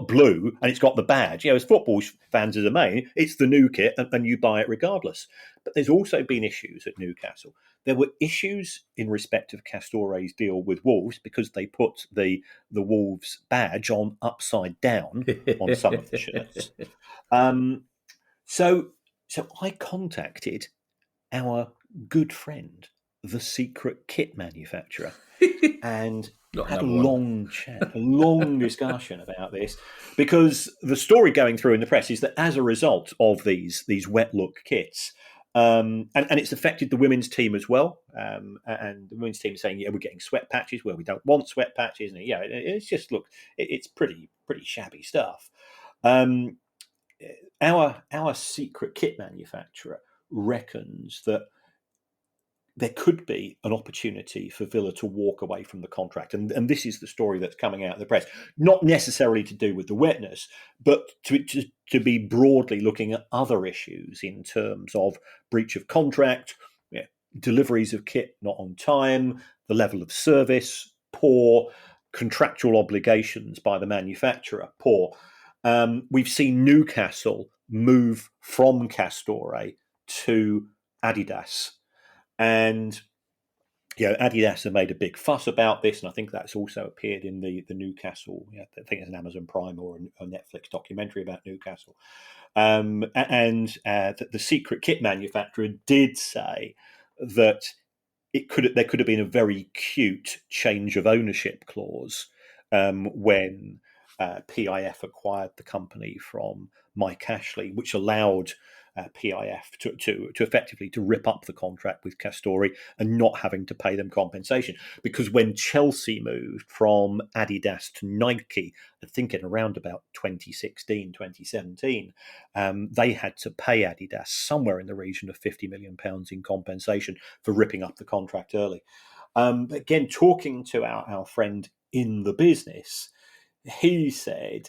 blue and it's got the badge. As football fans as a main, it's the new kit, and you buy it regardless. But there's also been issues at Newcastle. There were issues in respect of Castore's deal with Wolves, because they put the Wolves badge on upside down on some of the shirts. So I contacted our good friend, the secret kit manufacturer, and had a long chat, a long discussion about this, because the story going through in the press is that as a result of these wet look kits, and it's affected the women's team as well, and the women's team is saying, we're getting sweat patches where we don't want sweat patches, and it's just, it's pretty shabby stuff. Our secret kit manufacturer reckons that there could be an opportunity for Villa to walk away from the contract. And this is the story that's coming out of the press. Not necessarily to do with the wetness, but to be broadly looking at other issues in terms of breach of contract, deliveries of kit not on time, the level of service poor, contractual obligations by the manufacturer poor. We've seen Newcastle move from Castore to Adidas. And Adidas have made a big fuss about this, and I think that's also appeared in the Newcastle. I think it's an Amazon Prime or a Netflix documentary about Newcastle. And the secret kit manufacturer did say that there could have been a very cute change of ownership clause when PIF acquired the company from Mike Ashley, which allowed PIF to effectively to rip up the contract with Castore and not having to pay them compensation. Because when Chelsea moved from Adidas to Nike, I think in around about 2016, 2017, they had to pay Adidas somewhere in the region of £50 million in compensation for ripping up the contract early. Again, talking to our friend in the business, he said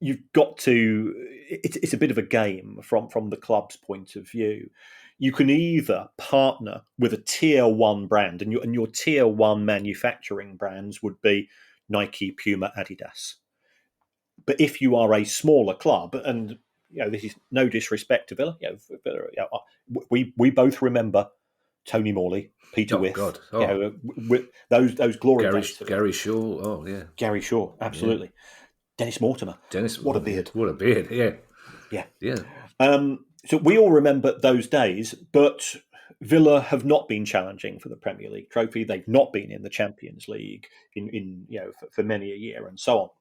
you've got to. It's a bit of a game from the club's point of view. You can either partner with a tier one brand, and your tier one manufacturing brands would be Nike, Puma, Adidas. But if you are a smaller club, and this is no disrespect to Villa, we both remember Tony Morley, Peter Whiff, God. those glory days. Gary Shaw, oh yeah, Gary Shaw, absolutely. Yeah. Dennis Mortimer, what a beard! What a beard! Yeah. So we all remember those days, but Villa have not been challenging for the Premier League trophy. They've not been in the Champions League for many a year, and so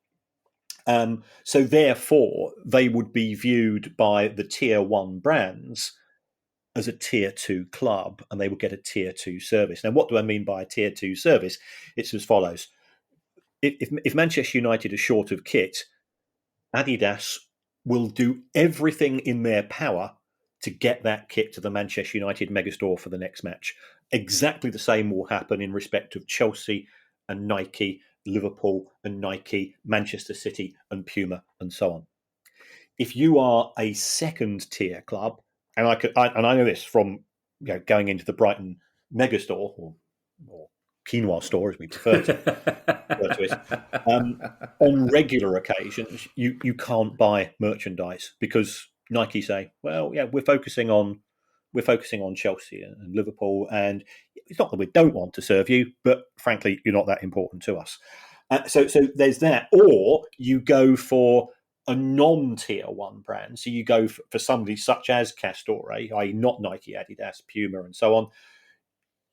on. So therefore, they would be viewed by the tier one brands as a tier two club, and they would get a tier two service. Now, what do I mean by a tier two service? It's as follows. If Manchester United are short of kit, Adidas will do everything in their power to get that kit to the Manchester United megastore for the next match. Exactly the same will happen in respect of Chelsea and Nike, Liverpool and Nike, Manchester City and Puma, and so on. If you are a second tier club, and I know this from going into the Brighton megastore or quinoa store, as we prefer to refer to it, on regular occasions, you can't buy merchandise because Nike say, well, yeah, we're focusing on Chelsea and Liverpool, and it's not that we don't want to serve you, but frankly, you're not that important to us. So there's that, or you go for a non-tier one brand. So you go for somebody such as Castore, i.e. not Nike, Adidas, Puma, and so on.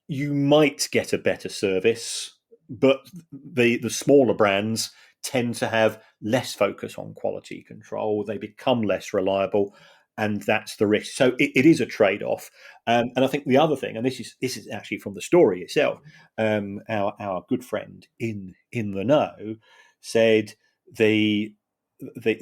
You might get a better service, but the smaller brands tend to have less focus on quality control. They become less reliable, and that's the risk. So it is a trade-off. And I think the other thing, and this is actually from the story itself, our good friend in the know said the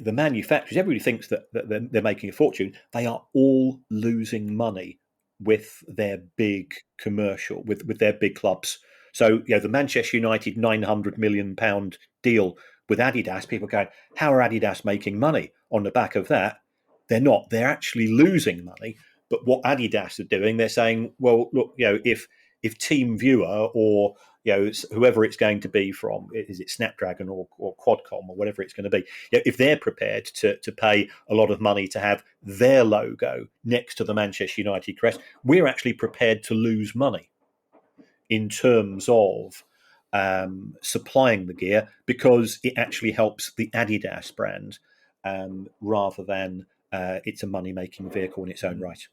manufacturers, everybody thinks that they're making a fortune. They are all losing money with their big commercial, with their big clubs. So, the Manchester United £900 million deal with Adidas, people going, how are Adidas making money on the back of that? They're not. They're actually losing money. But what Adidas are doing, they're saying, well, look, if Team Viewer or whoever it's going to be from, is it Snapdragon or Qualcomm or whatever it's going to be, if they're prepared to pay a lot of money to have their logo next to the Manchester United crest, we're actually prepared to lose money in terms of supplying the gear because it actually helps the Adidas brand rather than it's a money-making vehicle in its own right.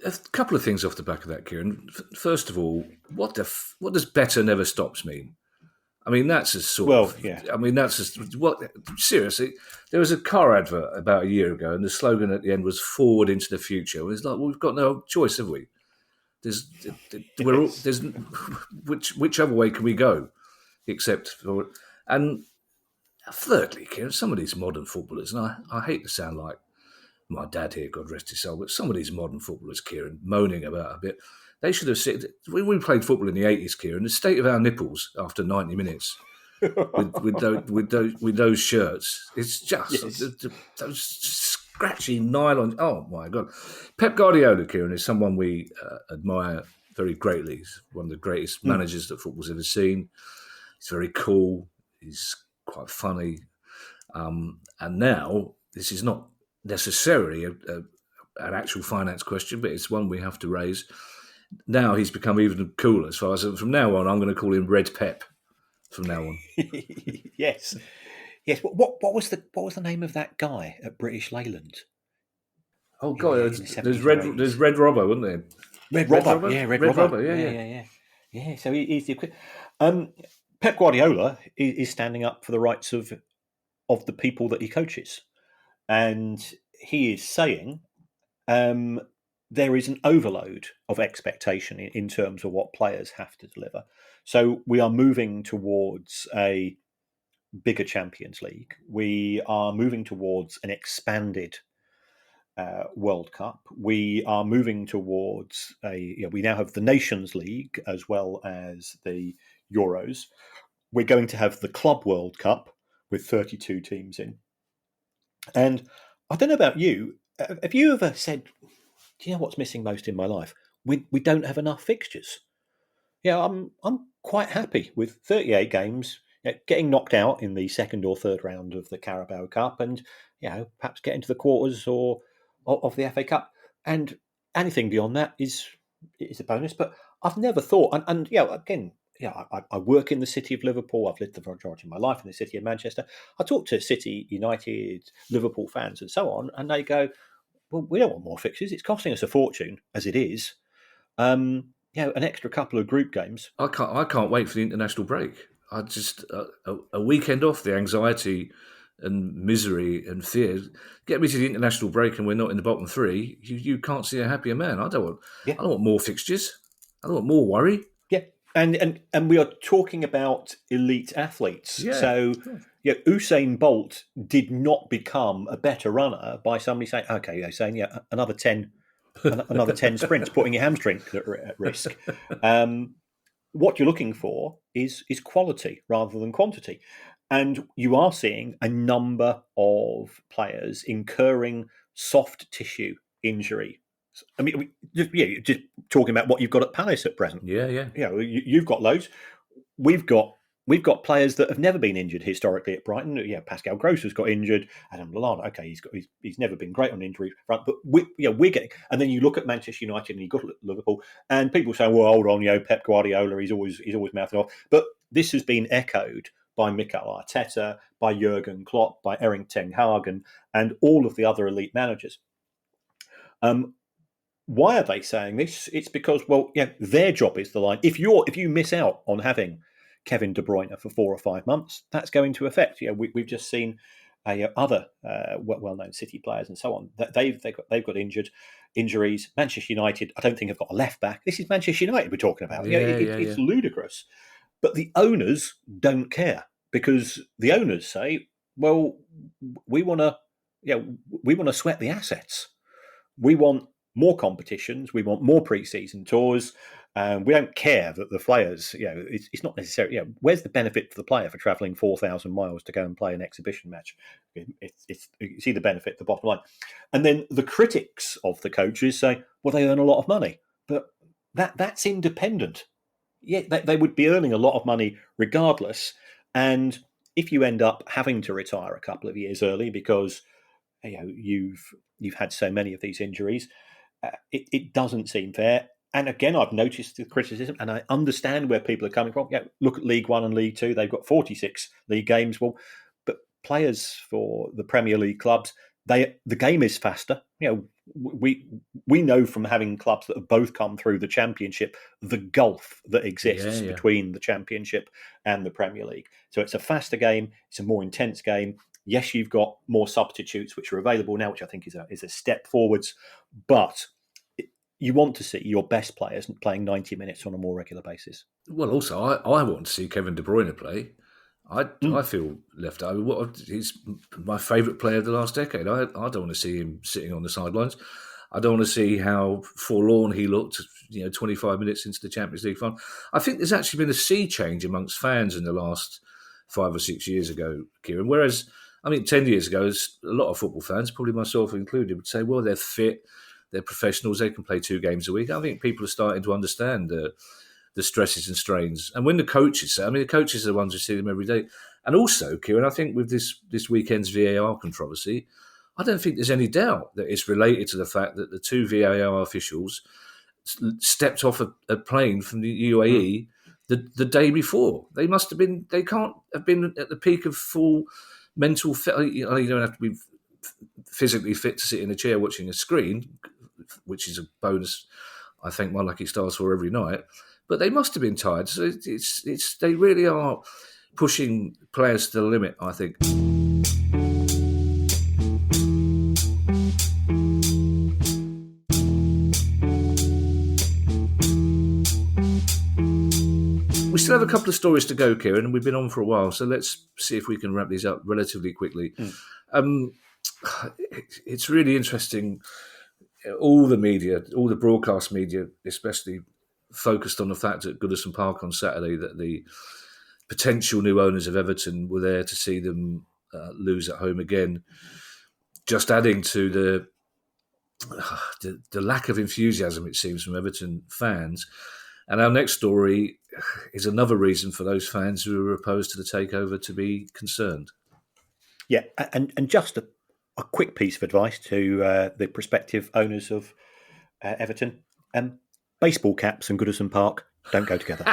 A couple of things off the back of that, Kieran. First of all, what does better never stops mean? I mean, that's a sort of... Yeah. I mean, that's just... Seriously, there was a car advert about a year ago, and the slogan at the end was forward into the future. It's like, well, we've got no choice, have we? Which other way can we go? Except for... And thirdly, Kieran, some of these modern footballers, and I hate to sound like my dad here, God rest his soul, but some of these modern footballers, Kieran, moaning about a bit, they should have said, when we played football in the 80s, Kieran, the state of our nipples after 90 minutes with those shirts, it's just those scratchy nylon. Oh my God. Pep Guardiola, Kieran, is someone we admire very greatly. He's one of the greatest managers that football's ever seen. He's very cool. He's quite funny. And now, this is not necessarily an actual finance question, but it's one we have to raise. Now he's become even cooler as far as from now on, I'm going to call him Red Pep from now on. Yes. What was the name of that guy at British Leyland? Oh God, there's Red Robbo, wasn't there? Red Robbo. Yeah. So he's the Pep Guardiola is standing up for the rights of the people that he coaches. And he is saying there is an overload of expectation in terms of what players have to deliver. So we are moving towards a bigger Champions League. We are moving towards an expanded World Cup. We are moving towards we now have the Nations League as well as the Euros. We're going to have the Club World Cup, with 32 teams in. And I don't know about you, have you ever said, do you know what's missing most in my life? We don't have enough fixtures. Yeah, I'm quite happy with 38 games, getting knocked out in the second or third round of the Carabao Cup, and perhaps getting to the quarters or of the FA Cup, and anything beyond that is a bonus. But I've never thought, and again, I work in the city of Liverpool. I've lived the majority of my life in the city of Manchester. I talk to City, United, Liverpool fans, and so on, and they go, "Well, we don't want more fixtures. It's costing us a fortune as it is." An extra couple of group games. I can't wait for the international break. I just a weekend off the anxiety and misery and fear. Get me to the international break and we're not in the bottom three. You can't see a happier man. I don't want more fixtures. I don't want more worry. Yeah, and we are talking about elite athletes. Yeah. So Usain Bolt did not become a better runner by somebody saying, "Okay, Usain, another 10 sprints, putting your hamstring at risk." What you're looking for is quality rather than quantity. And you are seeing a number of players incurring soft tissue injury. I mean, just talking about what you've got at Palace at present. Yeah. You've got loads. We've got players that have never been injured historically at Brighton. Yeah, Pascal Gross has got injured. Adam Lallana, okay, he's never been great on injury front, but we're getting. And then you look at Manchester United and you got Liverpool, and people say, "Well, hold on, Pep Guardiola, he's always mouthing off." But this has been echoed by Mikel Arteta, by Jurgen Klopp, by Erik ten Hag, and all of the other elite managers. Why are they saying this? It's because, their job is the line. If you miss out on having Kevin De Bruyne for 4 or 5 months, that's going to affect. We've just seen other well-known City players and so on that they've got injuries. Manchester United, I don't think have got a left back. This is Manchester United we're talking about. It's ludicrous, but the owners don't care because the owners say, "Well, we want to sweat the assets. We want more competitions. We want more pre-season tours. We don't care that the players, it's not necessarily, where's the benefit for the player for travelling 4,000 miles to go and play an exhibition match? You see the benefit, the bottom line." And then the critics of the coaches say, "Well, they earn a lot of money." But that's independent. Yeah, they would be earning a lot of money regardless. And if you end up having to retire a couple of years early because you've had so many of these injuries, it doesn't seem fair. And again, I've noticed the criticism, and I understand where people are coming from. Look at League One and League Two; they've got 46 league games. Well, but players for the Premier League clubs, the game is faster. We know from having clubs that have both come through the Championship the gulf that exists between the Championship and the Premier League. So it's a faster game. It's a more intense game. Yes, you've got more substitutes which are available now, which I think is a step forwards. But you want to see your best players playing 90 minutes on a more regular basis. Well, also, I want to see Kevin De Bruyne play. I feel left out. He's my favourite player of the last decade. I don't want to see him sitting on the sidelines. I don't want to see how forlorn he looked, 25 minutes into the Champions League final. I think there's actually been a sea change amongst fans in the last 5 or 6 years ago, Kieran. Whereas, 10 years ago, a lot of football fans, probably myself included, would say, well, they're fit, they're professionals, they can play 2 games a week. I think people are starting to understand the stresses and strains. And when the coaches say, the coaches are the ones who see them every day. And also, Kieran, I think with this weekend's VAR controversy, I don't think there's any doubt that it's related to the fact that the 2 VAR officials stepped off a plane from the UAE the day before. They can't have been at the peak of full mental fit. You don't have to be physically fit to sit in a chair watching a screen, which is a bonus I thank my lucky stars for every night. But they must have been tired. So they really are pushing players to the limit, I think. We still have a couple of stories to go, Kieran, and we've been on for a while, so let's see if we can wrap these up relatively quickly. It's really interesting. All the media, all the broadcast media, especially focused on the fact at Goodison Park on Saturday that the potential new owners of Everton were there to see them lose at home again, just adding to the lack of enthusiasm, it seems, from Everton fans. And our next story is another reason for those fans who are opposed to the takeover to be concerned. Yeah, and just a quick piece of advice to the prospective owners of Everton. Baseball caps and Goodison Park don't go together.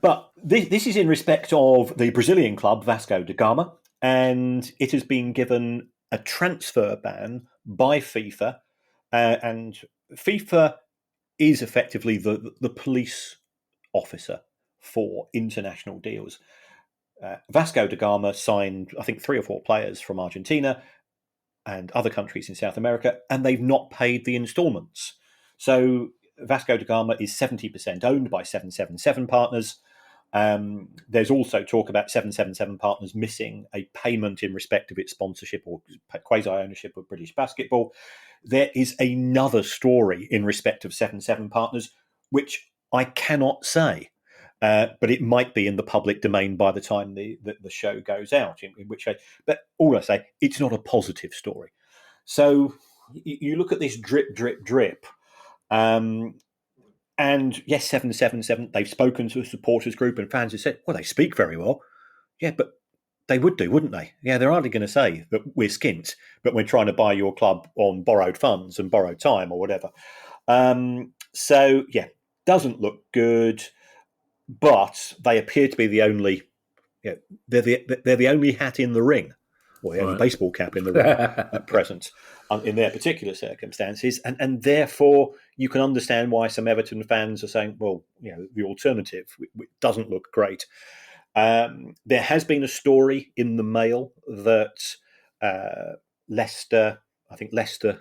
But this is in respect of the Brazilian club Vasco da Gama, and it has been given a transfer ban by FIFA, and FIFA is effectively the police officer for international deals. Vasco da Gama signed, I think, 3 or 4 players from Argentina and other countries in South America, and they've not paid the instalments. So Vasco da Gama is 70% owned by 777 Partners. There's also talk about 777 Partners missing a payment in respect of its sponsorship or quasi-ownership of British basketball. There is another story in respect of 77 Partners, which I cannot say, but it might be in the public domain by the time the show goes out, in which case, but all I say, it's not a positive story. So you look at this drip, drip, drip, and yes, 777, they've spoken to a supporters group and fans have said, well, they speak very well. Yeah, but they would do, wouldn't they? Yeah, they're hardly going to say that we're skint, but we're trying to buy your club on borrowed funds and borrowed time or whatever. So, yeah, doesn't look good, but they appear to be the only, they're the only hat in the ring, or the only baseball cap in the ring at present. In their particular circumstances, and therefore you can understand why some Everton fans are saying, well, the alternative doesn't look great. There has been a story in the Mail that Leicester,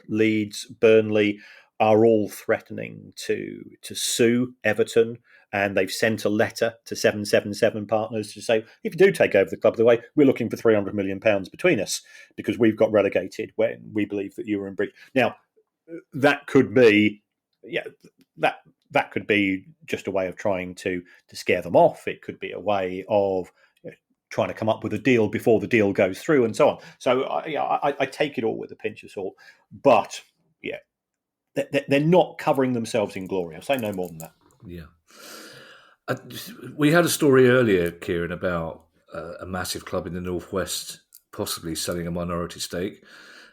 Leeds, Burnley are all threatening to sue Everton, and they've sent a letter to 777 Partners to say, if you do take over the club, by the way, we're looking for £300 million between us because we've got relegated when we believe that you were in breach. Now, that could be, that could be just a way of trying to scare them off. It could be a way of trying to come up with a deal before the deal goes through and so on. So I take it all with a pinch of salt, but they're not covering themselves in glory. I'll say no more than that. Yeah. We had a story earlier, Kieran, about a massive club in the Northwest possibly selling a minority stake.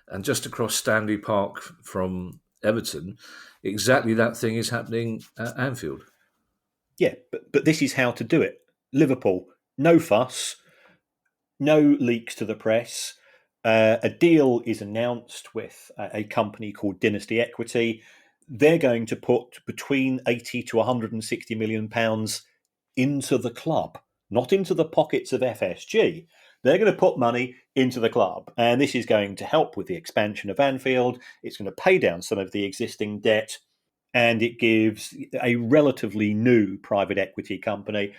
And just across Stanley Park from Everton, exactly that thing is happening at Anfield. Yeah, but this is how to do it. Liverpool, no fuss, no leaks to the press. A deal is announced with a company called Dynasty Equity. They're going to put between 80 to 160 million pounds into the club, not into the pockets of FSG. They're going to put money into the club, and this is going to help with the expansion of Anfield. It's going to pay down some of the existing debt, and it gives a relatively new private equity company.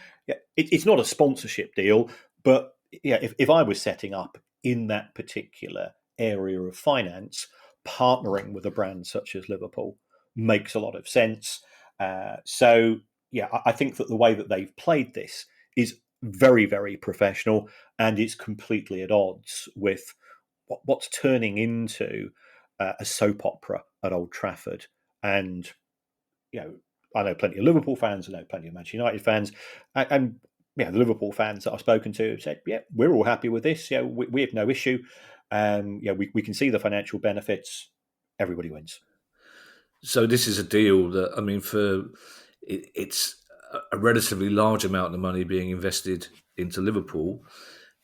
It's not a sponsorship deal, but if I was setting up in that particular area of finance, partnering with a brand such as Liverpool makes a lot of sense. So, I think that the way that they've played this is very, very professional, and it's completely at odds with what's turning into a soap opera at Old Trafford. And, I know plenty of Liverpool fans, I know plenty of Manchester United fans, and the Liverpool fans that I've spoken to have said, we're all happy with this. We have no issue. We can see the financial benefits. Everybody wins. So this is a deal that, it's a relatively large amount of money being invested into Liverpool,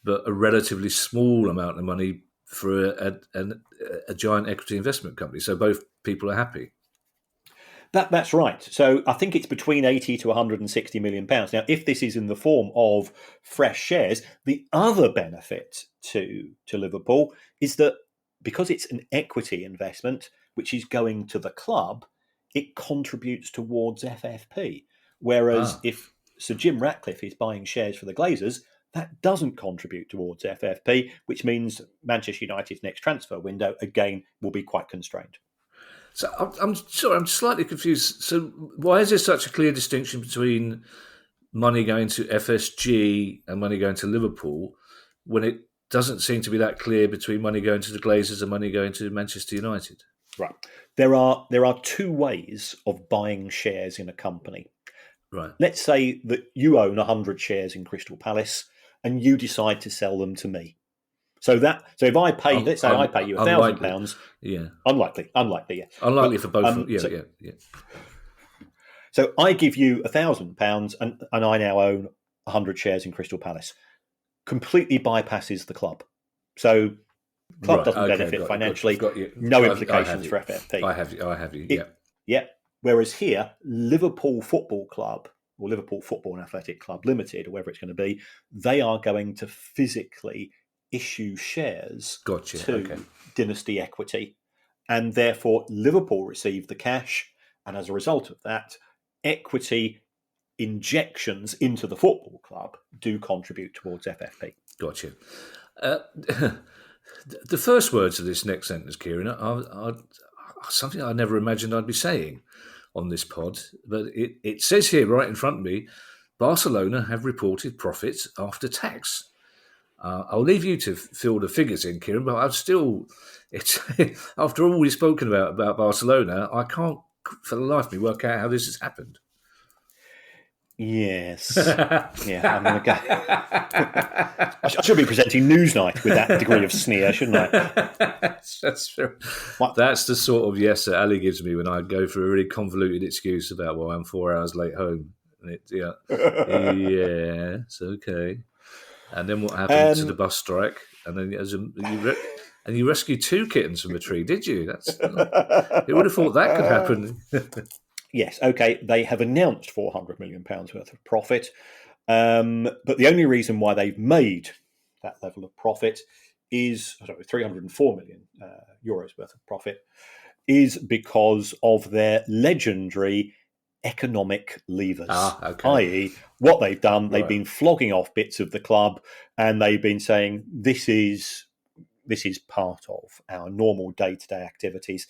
but a relatively small amount of money for a giant equity investment company. So both people are happy. That's right. So I think it's between 80 to 160 million pounds. Now, if this is in the form of fresh shares, the other benefit to Liverpool is that because it's an equity investment, which is going to the club, it contributes towards FFP. Whereas if Sir Jim Ratcliffe is buying shares for the Glazers, that doesn't contribute towards FFP, which means Manchester United's next transfer window, again, will be quite constrained. So I'm sorry, I'm slightly confused. So why is there such a clear distinction between money going to FSG and money going to Liverpool when it doesn't seem to be that clear between money going to the Glazers and money going to Manchester United? Right. There are two ways of buying shares in a company. Right. Let's say that you own 100 shares in Crystal Palace and you decide to sell them to me. So if I pay, let's say I pay you £1,000. Yeah. Unlikely, yeah. Unlikely for both. Yeah. So I give you £1,000 and I now own 100 shares in Crystal Palace. Completely bypasses the club. So club doesn't benefit financially. Got you. No implications for FFP. I have you. Yeah. Yeah. Whereas here, Liverpool Football Club or Liverpool Football and Athletic Club Limited, or whatever it's going to be, they are going to physically issue shares to Dynasty Equity. And therefore, Liverpool receive the cash. And as a result of that, equity injections into the football club do contribute towards FFP. Gotcha. The first words of this next sentence, Kieran, are something I never imagined I'd be saying on this pod. But it says here right in front of me, Barcelona have reported profits after tax. I'll leave you to fill the figures in, Kieran, but after all we've spoken about Barcelona, I can't for the life of me work out how this has happened. Yes. Yeah, I'm going to go. I should be presenting Newsnight with that degree of sneer, shouldn't I? That's true. That's the sort of yes that Ali gives me when I go for a really convoluted excuse about, well, I'm 4 hours late home. And it's okay. And then what happened to the bus strike? And then you rescued 2 kittens from a tree, did you? Who would have thought that could happen? Yes, okay, they have announced £400 million worth of profit, but the only reason why they've made that level of profit is, 304 million euros worth of profit, is because of their legendary economic levers, i.e. what they've done, they've been flogging off bits of the club and they've been saying, this is part of our normal day-to-day activities.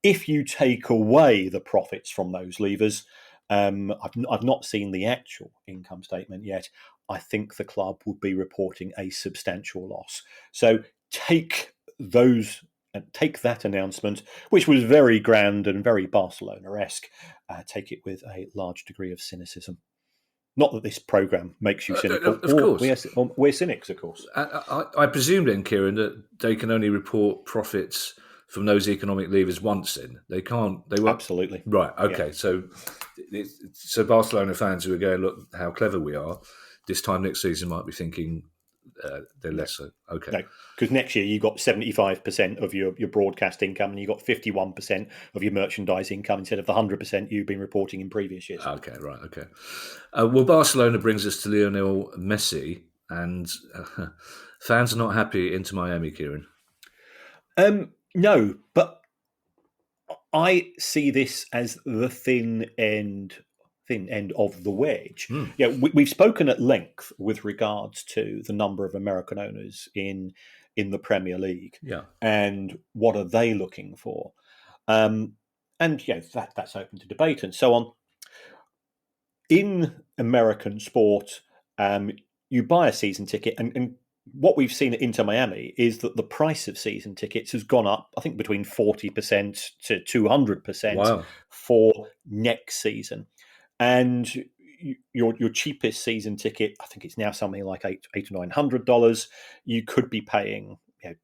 If you take away the profits from those levers, I've not seen the actual income statement yet. I think the club would be reporting a substantial loss. So take that announcement, which was very grand and very Barcelona-esque, take it with a large degree of cynicism. Not that this programme makes you cynical. Of course. We're cynics, of course. I presume then, Kieran, that they can only report profits from those economic levers once in. They can't. They won't. Absolutely. Right. Okay. Yeah. So Barcelona fans who are going, look how clever we are, this time next season might be thinking they're lesser. Okay. No, because next year you got 75% of your broadcast income and you got 51% of your merchandise income instead of the 100% you've been reporting in previous years. Okay. Right. Okay. Well, Barcelona brings us to Lionel Messi, and fans are not happy into Miami, Kieran. No, but I see this as the thin end of the wedge. Yeah, we've spoken at length with regards to the number of American owners in the Premier League, and what are they looking for, and that's open to debate and so on. In American sport, you buy a season ticket, and what we've seen at Inter Miami is that the price of season tickets has gone up, I think, between 40% to 200% for next season. And your cheapest season ticket, I think it's now something like $800 or $900. You could be paying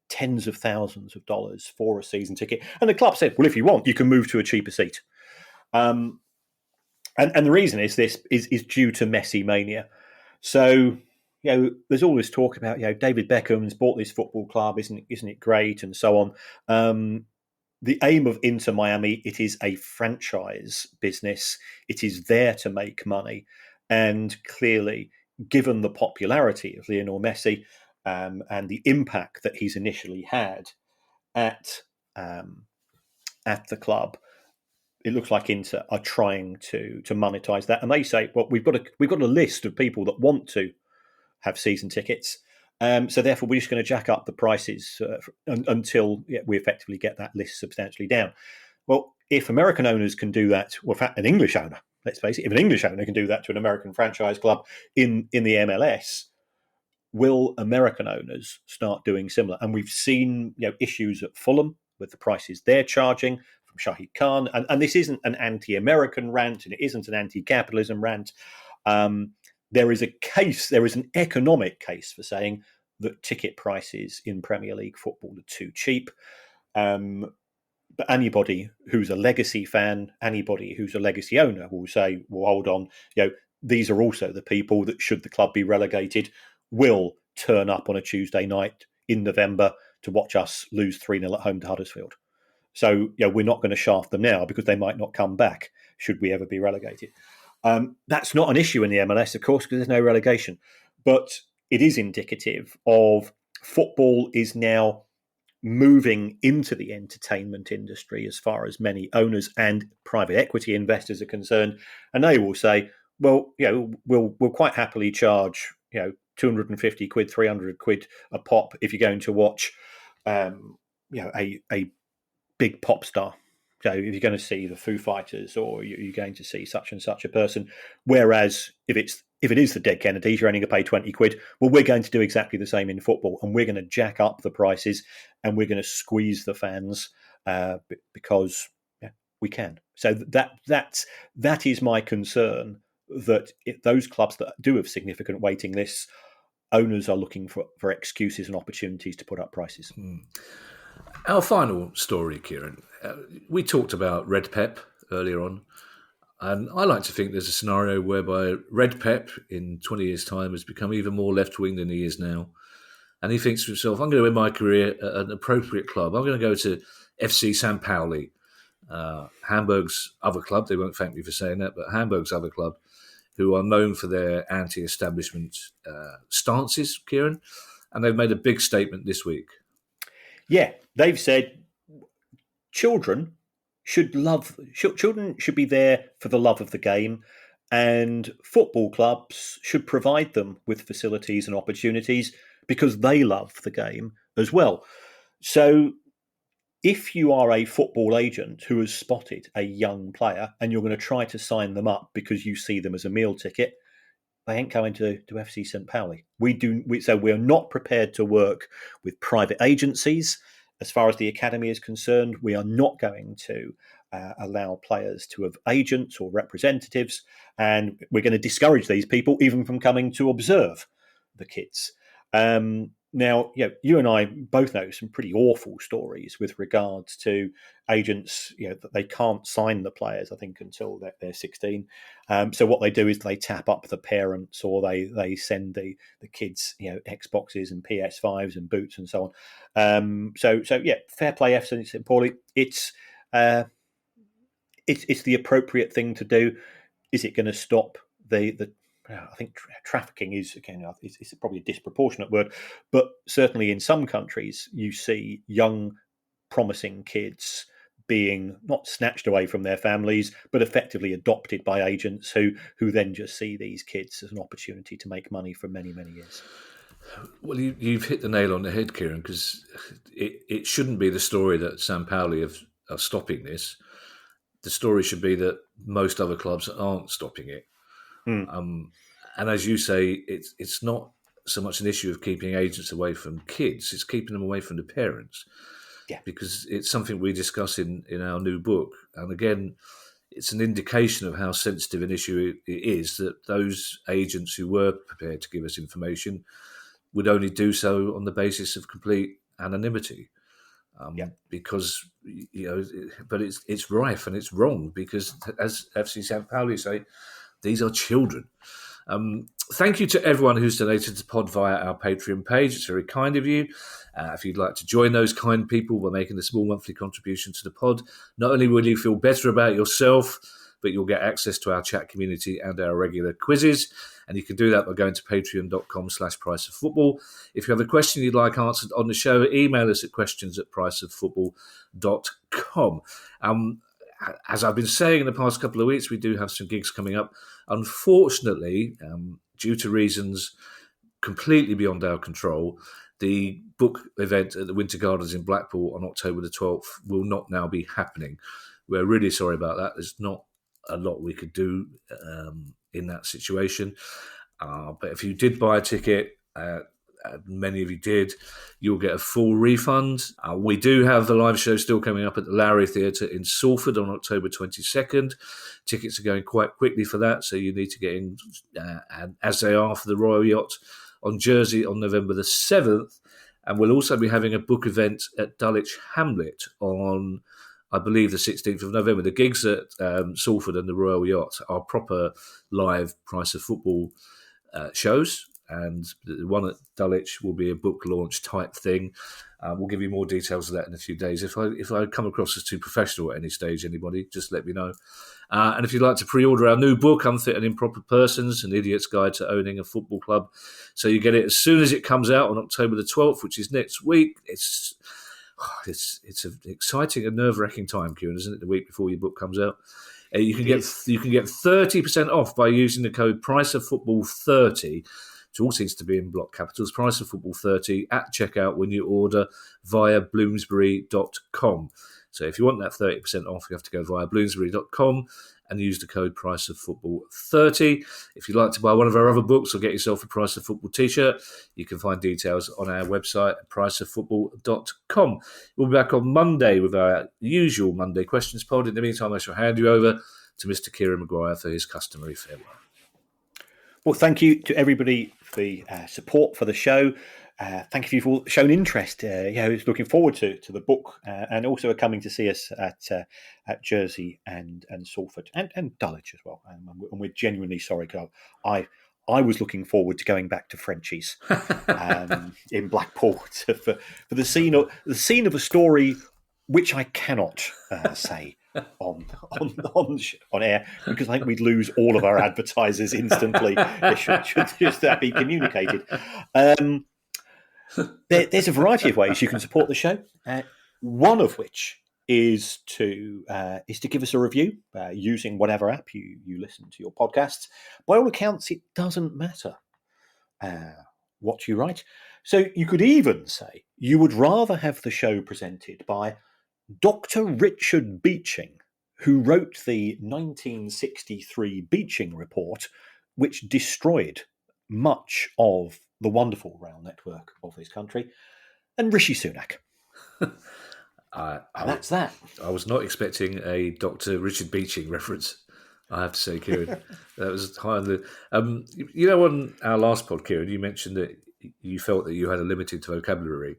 tens of thousands of dollars for a season ticket. And the club said, well, if you want, you can move to a cheaper seat. And the reason is this is due to Messi mania. So there's all this talk about David Beckham's bought this football club, isn't it great, and so on. The aim of Inter Miami, it is a franchise business. It is there to make money, and clearly, given the popularity of Lionel Messi and the impact that he's initially had at the club, it looks like Inter are trying to monetize that, and they say, well, we've got a list of people that want to have season tickets. So therefore, we're just going to jack up the prices until we effectively get that list substantially down. Well, if American owners can do that, well, in fact, an English owner, let's face it, if an English owner can do that to an American franchise club in the MLS, will American owners start doing similar? And we've seen issues at Fulham with the prices they're charging from Shahid Khan. And this isn't an anti-American rant, and it isn't an anti-capitalism rant. There is an economic case for saying that ticket prices in Premier League football are too cheap. But anybody who's a legacy fan, anybody who's a legacy owner will say, well, hold on, these are also the people that, should the club be relegated, will turn up on a Tuesday night in November to watch us lose 3-0 at home to Huddersfield. So we're not going to shaft them now because they might not come back should we ever be relegated. That's not an issue in the MLS, of course, because there's no relegation. But it is indicative of football is now moving into the entertainment industry as far as many owners and private equity investors are concerned. And they will say, well, we'll quite happily charge, 250 quid, 300 quid a pop if you're going to watch, a big pop star. So if you're going to see the Foo Fighters or you're going to see such and such a person, whereas if it is the Dead Kennedys, you're only going to pay 20 quid. Well, we're going to do exactly the same in football, and we're going to jack up the prices and we're going to squeeze the fans because we can. So that is my concern, that if those clubs that do have significant waiting lists, owners are looking for excuses and opportunities to put up prices. Our final story, Kieran. We talked about Red Pep earlier on, and I like to think there's a scenario whereby Red Pep in 20 years' time has become even more left-wing than he is now. And he thinks to himself, I'm going to end my career at an appropriate club. I'm going to go to FC St. Pauli, Hamburg's other club. They won't thank me for saying that, but Hamburg's other club, who are known for their anti-establishment stances, Kieran. And they've made a big statement this week. Yeah, they've said children should be there for the love of the game, and football clubs should provide them with facilities and opportunities because they love the game as well. So if you are a football agent who has spotted a young player and you're going to try to sign them up because you see them as a meal ticket, they ain't going to FC St. Pauli. So we're not prepared to work with private agencies. As far as the academy is concerned, we are not going to allow players to have agents or representatives, and we're going to discourage these people even from coming to observe the kids. Now, you and I both know some pretty awful stories with regards to agents, that they can't sign the players, I think, until they're 16. So what they do is they tap up the parents, or they send the kids, Xboxes and PS5s and boots and so on. So fair play, FC St. Pauli. It's the appropriate thing to do. Is it going to stop the I think trafficking is, again, it's probably a disproportionate word, but certainly in some countries you see young, promising kids being not snatched away from their families, but effectively adopted by agents who then just see these kids as an opportunity to make money for many, many years. Well, you've hit the nail on the head, Kieran, because it shouldn't be the story that St. Pauli are stopping this. The story should be that most other clubs aren't stopping it. And as you say, it's not so much an issue of keeping agents away from kids, it's keeping them away from the parents. Yeah. Because it's something we discuss in our new book. And again, it's an indication of how sensitive an issue it is that those agents who were prepared to give us information would only do so on the basis of complete anonymity. Because, but it's rife and it's wrong because, as FC St. Pauli say, these are children. Thank you to everyone who's donated to the pod via our Patreon page. It's very kind of you. If you'd like to join those kind people by making a small monthly contribution to the pod, not only will you feel better about yourself, but you'll get access to our chat community and our regular quizzes. And you can do that by going to patreon.com/priceoffootball. If you have a question you'd like answered on the show, email us at questions@priceoffootball.com. As I've been saying in the past couple of weeks, we do have some gigs coming up. Unfortunately, due to reasons completely beyond our control, the book event at the Winter Gardens in Blackpool on October the 12th will not now be happening. We're really sorry about that. There's not a lot we could do in that situation. But if you did buy a ticket, many of you did, you'll get a full refund. We do have the live show still coming up at the Lowry Theatre in Salford on October 22nd. Tickets are going quite quickly for that, so you need to get in, and as they are for the Royal Yacht on Jersey on November the 7th. And we'll also be having a book event at Dulwich Hamlet on, I believe, the 16th of November. The gigs at Salford and the Royal Yacht are proper live Price of Football shows, and the one at Dulwich will be a book launch type thing. We'll give you more details of that in a few days. If I come across as too professional at any stage, anybody, just let me know. And if you'd like to pre-order our new book, Unfit and Improper Persons, An Idiot's Guide to Owning a Football Club, so you get it as soon as it comes out on October the 12th, which is next week. It's an exciting and nerve-wracking time, Kieran, isn't it? The week before your book comes out. You can get 30% off by using the code PriceOfFootball30. It all seems to be in block capitals, Price of Football 30 at checkout when you order via bloomsbury.com. So if you want that 30% off, you have to go via bloomsbury.com and use the code Price of Football 30. If you'd like to buy one of our other books or get yourself a Price of Football t-shirt, you can find details on our website at priceoffootball.com. We'll be back on Monday with our usual Monday questions pod. In the meantime, I shall hand you over to Mr. Kieran Maguire for his customary farewell. Well, thank you to everybody for the support for the show. Thank you for shown interest. Looking forward to the book, and also are coming to see us at Jersey and Salford and Dulwich as well. And we're genuinely sorry, because I was looking forward to going back to Frenchies in Blackpool for the scene of a story which I cannot say on air, because I think we'd lose all of our advertisers instantly. It should just be communicated. There's a variety of ways you can support the show. One of which is to give us a review using whatever app you listen to your podcasts. By all accounts, it doesn't matter what you write. So you could even say you would rather have the show presented by Dr. Richard Beeching, who wrote the 1963 Beeching Report, which destroyed much of the wonderful rail network of this country, and Rishi Sunak. That's that. I was not expecting a Dr. Richard Beeching reference, I have to say, Kieran. That was high on the... on our last pod, Kieran, you mentioned that you felt that you had a limited vocabulary.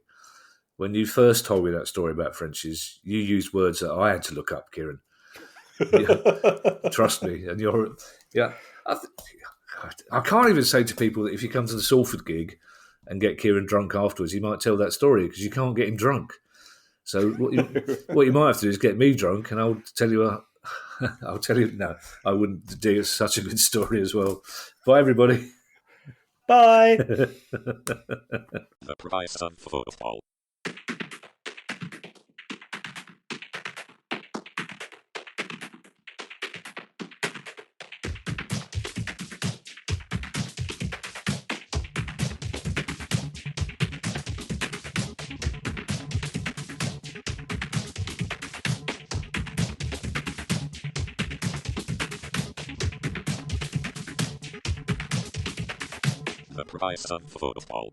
When you first told me that story about Frenchies, you used words that I had to look up, Kieran. Trust me. And I can't even say to people that if you come to the Salford gig and get Kieran drunk afterwards, you might tell that story, because you can't get him drunk. So what you might have to do is get me drunk, and I'll tell you. No, I wouldn't do such a good story as well. Bye, everybody. Bye. The Price of Football. The Price of Football.